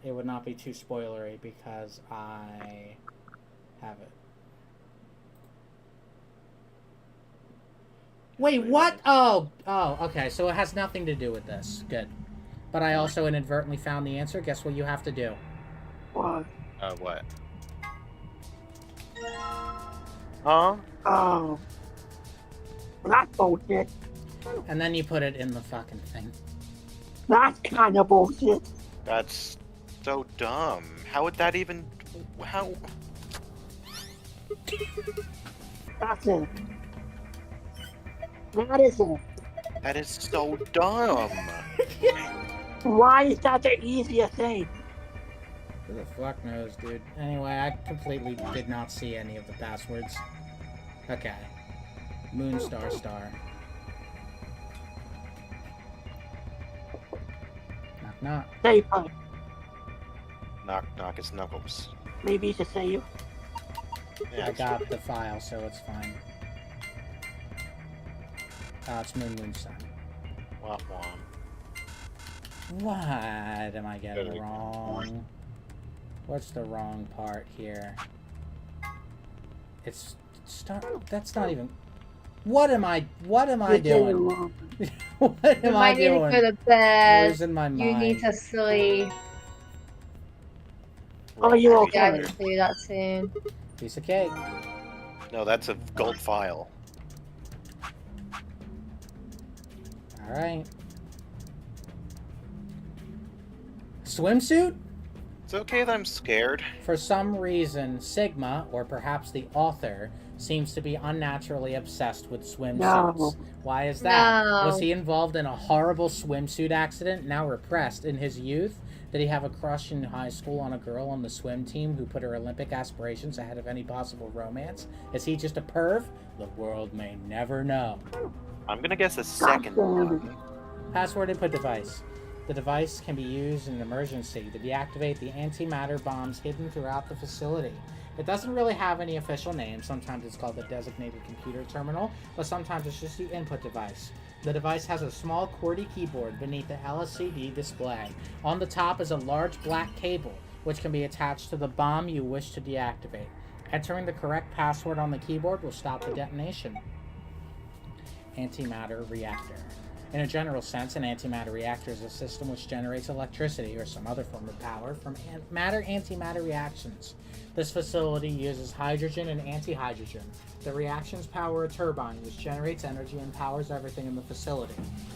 It would not be too spoilery because I have it. Wait, what? Oh, okay. So it has nothing to do with this. Good. But I also inadvertently found the answer. Guess what you have to do? What? What? Huh? Oh. That's bullshit. And then you put it in the fucking thing. That's kind of bullshit. That's so dumb. How would that even... How... That's it. That is it. That is so dumb. Why is that the easiest thing? Who the fuck knows, dude? Anyway, I completely did not see any of the passwords. Okay. Moonstar Star. Knock knock. Say fuck. Knock knock, it's Knuckles. Maybe you should say you. Yeah, I got the file, so it's fine. It's Moon Sun. Womp womp. What am I getting wrong? What's the wrong part here? It's that's not even. What am I doing? What am I You doing? might need to go to bed. Losing my You need mind. to sleep. Oh, you Yeah, I okay? will do that soon. Piece of cake. No, that's a gold file. Alright. Swimsuit? It's okay that I'm scared. For some reason, Sigma, or perhaps the author, seems to be unnaturally obsessed with swimsuits. No. Why is that? No. Was he involved in a horrible swimsuit accident, now repressed, in his youth? Did he have a crush in high school on a girl on the swim team who put her Olympic aspirations ahead of any possible romance? Is he just a perv? The world may never know. I'm gonna guess the second one. Password input device. The device can be used in an emergency to deactivate the antimatter bombs hidden throughout the facility. It doesn't really have any official name. Sometimes it's called the designated computer terminal, but sometimes it's just the input device. The device has a small QWERTY keyboard beneath the LCD display. On the top is a large black cable, which can be attached to the bomb you wish to deactivate. Entering the correct password on the keyboard will stop the detonation. Antimatter reactor. In a general sense, an antimatter reactor is a system which generates electricity or some other form of power from matter-antimatter reactions. This facility uses hydrogen and antihydrogen. The reactions power a turbine, which generates energy and powers everything in the facility.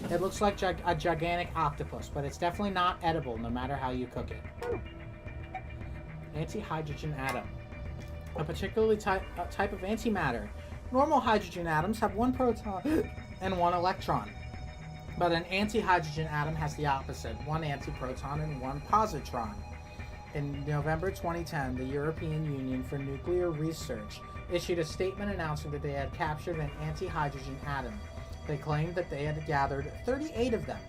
It looks like a gigantic octopus, but it's definitely not edible, no matter how you cook it. Antihydrogen atom. A particularly type of antimatter. Normal hydrogen atoms have one proton and one electron. But an antihydrogen atom has the opposite, one antiproton and one positron. In November 2010, the European Union for Nuclear Research issued a statement announcing that they had captured an antihydrogen atom. They claimed that they had gathered 38 of them,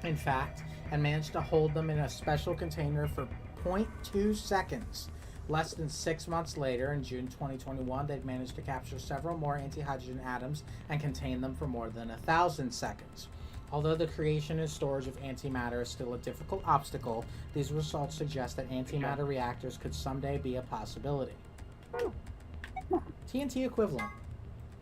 in fact, and managed to hold them in a special container for 0.2 seconds. Less than 6 months later, in June 2021, they'd managed to capture several more antihydrogen atoms and contain them for more than 1,000 seconds. Although the creation and storage of antimatter is still a difficult obstacle, these results suggest that antimatter reactors could someday be a possibility. TNT equivalent.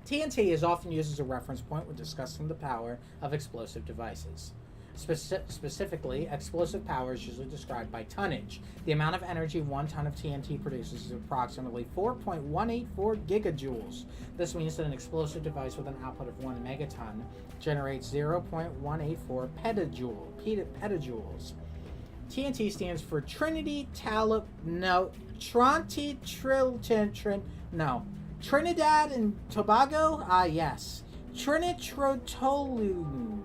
TNT is often used as a reference point when discussing the power of explosive devices. Specifically, explosive power is usually described by tonnage. The amount of energy 1 ton of TNT produces is approximately 4.184 gigajoules. This means that an explosive device with an output of 1 megaton generates 0.184 petajoules. TNT stands for Trinidad and Tobago? Ah, yes. Trinitrotoluene.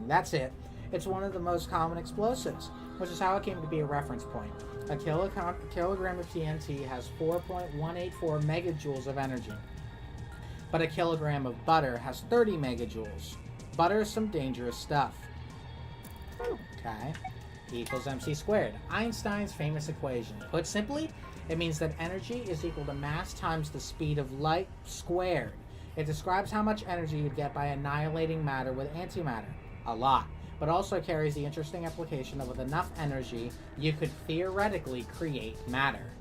That's it. It's one of the most common explosives, which is how it came to be a reference point. A kilogram of TNT has 4.184 megajoules of energy, but a kilogram of butter has 30 megajoules. Butter is some dangerous stuff. Okay. E equals mc squared. Einstein's famous equation. Put simply, it means that energy is equal to mass times the speed of light squared. It describes how much energy you'd get by annihilating matter with antimatter. A lot. But also carries the interesting implication that with enough energy, you could theoretically create matter.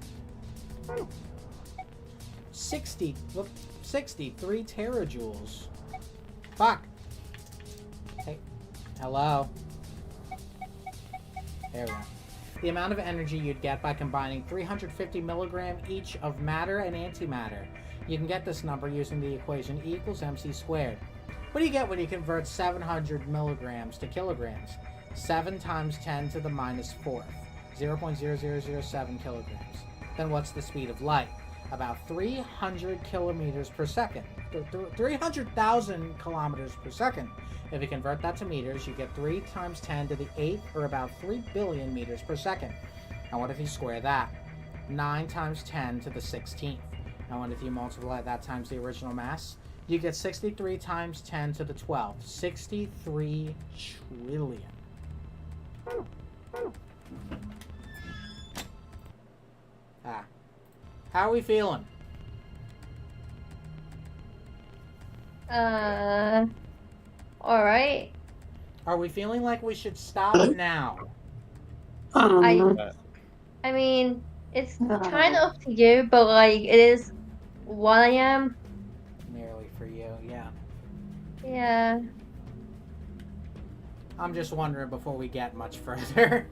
63 terajoules. Fuck. Hey. Hello. There we go. The amount of energy you'd get by combining 350 milligram each of matter and antimatter. You can get this number using the equation E equals mc squared. What do you get when you convert 700 milligrams to kilograms? 7 times 10 to the minus 4th. 0.0007 kilograms. Then what's the speed of light? About 300 kilometers per second. 300,000 kilometers per second. If you convert that to meters, you get 3 times 10 to the 8th, or about 3 billion meters per second. Now what if you square that? 9 times 10 to the 16th. Now what if you multiply that times the original mass? You get 63 times 10 to the 12th. 63 trillion. Ah. How are we feeling? Alright. Are we feeling like we should stop now? I mean, it's kind of up to you, but like, it is 1 a.m. Merely for you, yeah. Yeah. I'm just wondering before we get much further.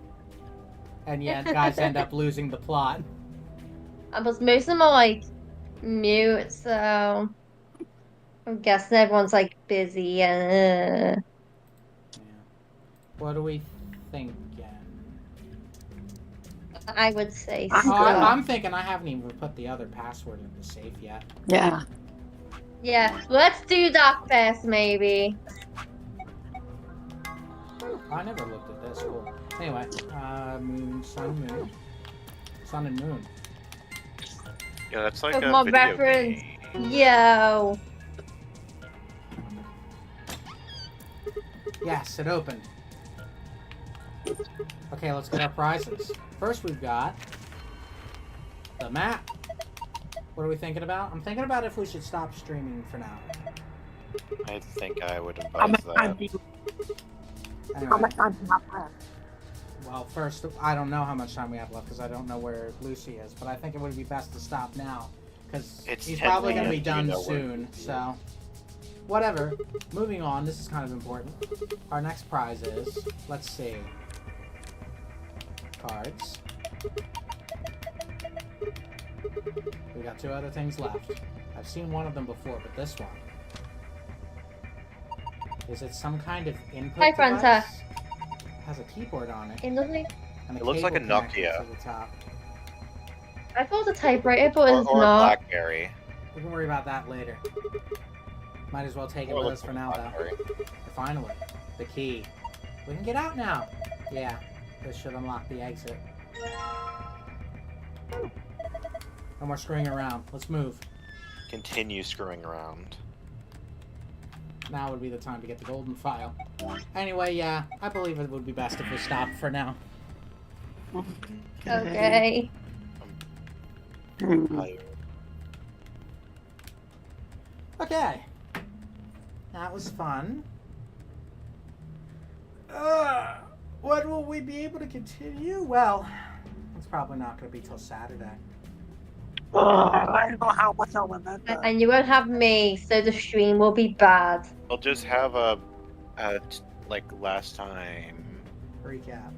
And yet, guys end up losing the plot. But most of them are like mute, so I'm guessing everyone's like busy and. What do we think? I would say. Oh, I'm thinking I haven't even put the other password in the safe yet. Yeah. Yeah, let's do that first, maybe. I never looked at this. Cool. Anyway, moon, sun, sun and moon. Yeah, that's like Pokemon a video reference. game. Yo. Yes, it opened. Okay, let's get our prizes. First, we've got the map. What are we thinking about? I'm thinking about if we should stop streaming for now. I think I would How advise much time that. do you Anyway. How much time do you have left? Well, first, I don't know how much time we have left because I don't know where Lucy is, but I think it would be best to stop now because It's he's 10 probably going to be minutes, you done know where soon. So, whatever. Moving on. This is kind of important. Our next prize is, let's see, cards. We got 2 other things left. I've seen one of them before, but this one. Is it some kind of input Hi, device? Fronta. Has a keyboard on it. It looks like. And It looks like a cable connected Nokia. to the top. I thought it was a typewriter, but it's Or a not. Blackberry. We can worry about that later. Might as well take it Or with looks us for like a now, though. Blackberry. Finally, the key. We can get out now. Yeah, this should unlock the exit. No more screwing around. Let's move. Continue screwing around. Now would be the time to get the golden file. Anyway, yeah, I believe it would be best if we stopped for now. Okay. Okay. That was fun. When will we be able to continue? Well, it's probably not going to be till Saturday. I don't know how much I'll remember. And you won't have me, so the stream will be bad. We'll just have a like last time. Recap.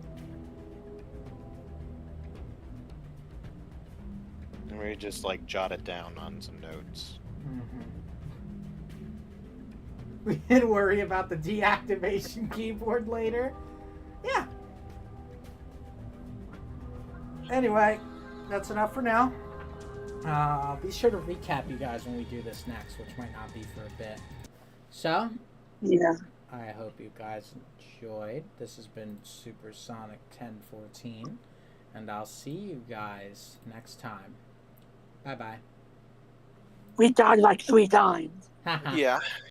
And we just like jot it down on some notes. We didn't worry about the deactivation keyboard later. Yeah. Anyway, that's enough for now. Be sure to recap you guys when we do this next, which might not be for a bit. So, Yeah. I hope you guys enjoyed. This has been Supersonic 1014, and I'll see you guys next time. Bye-bye. We died like 3 times. Yeah.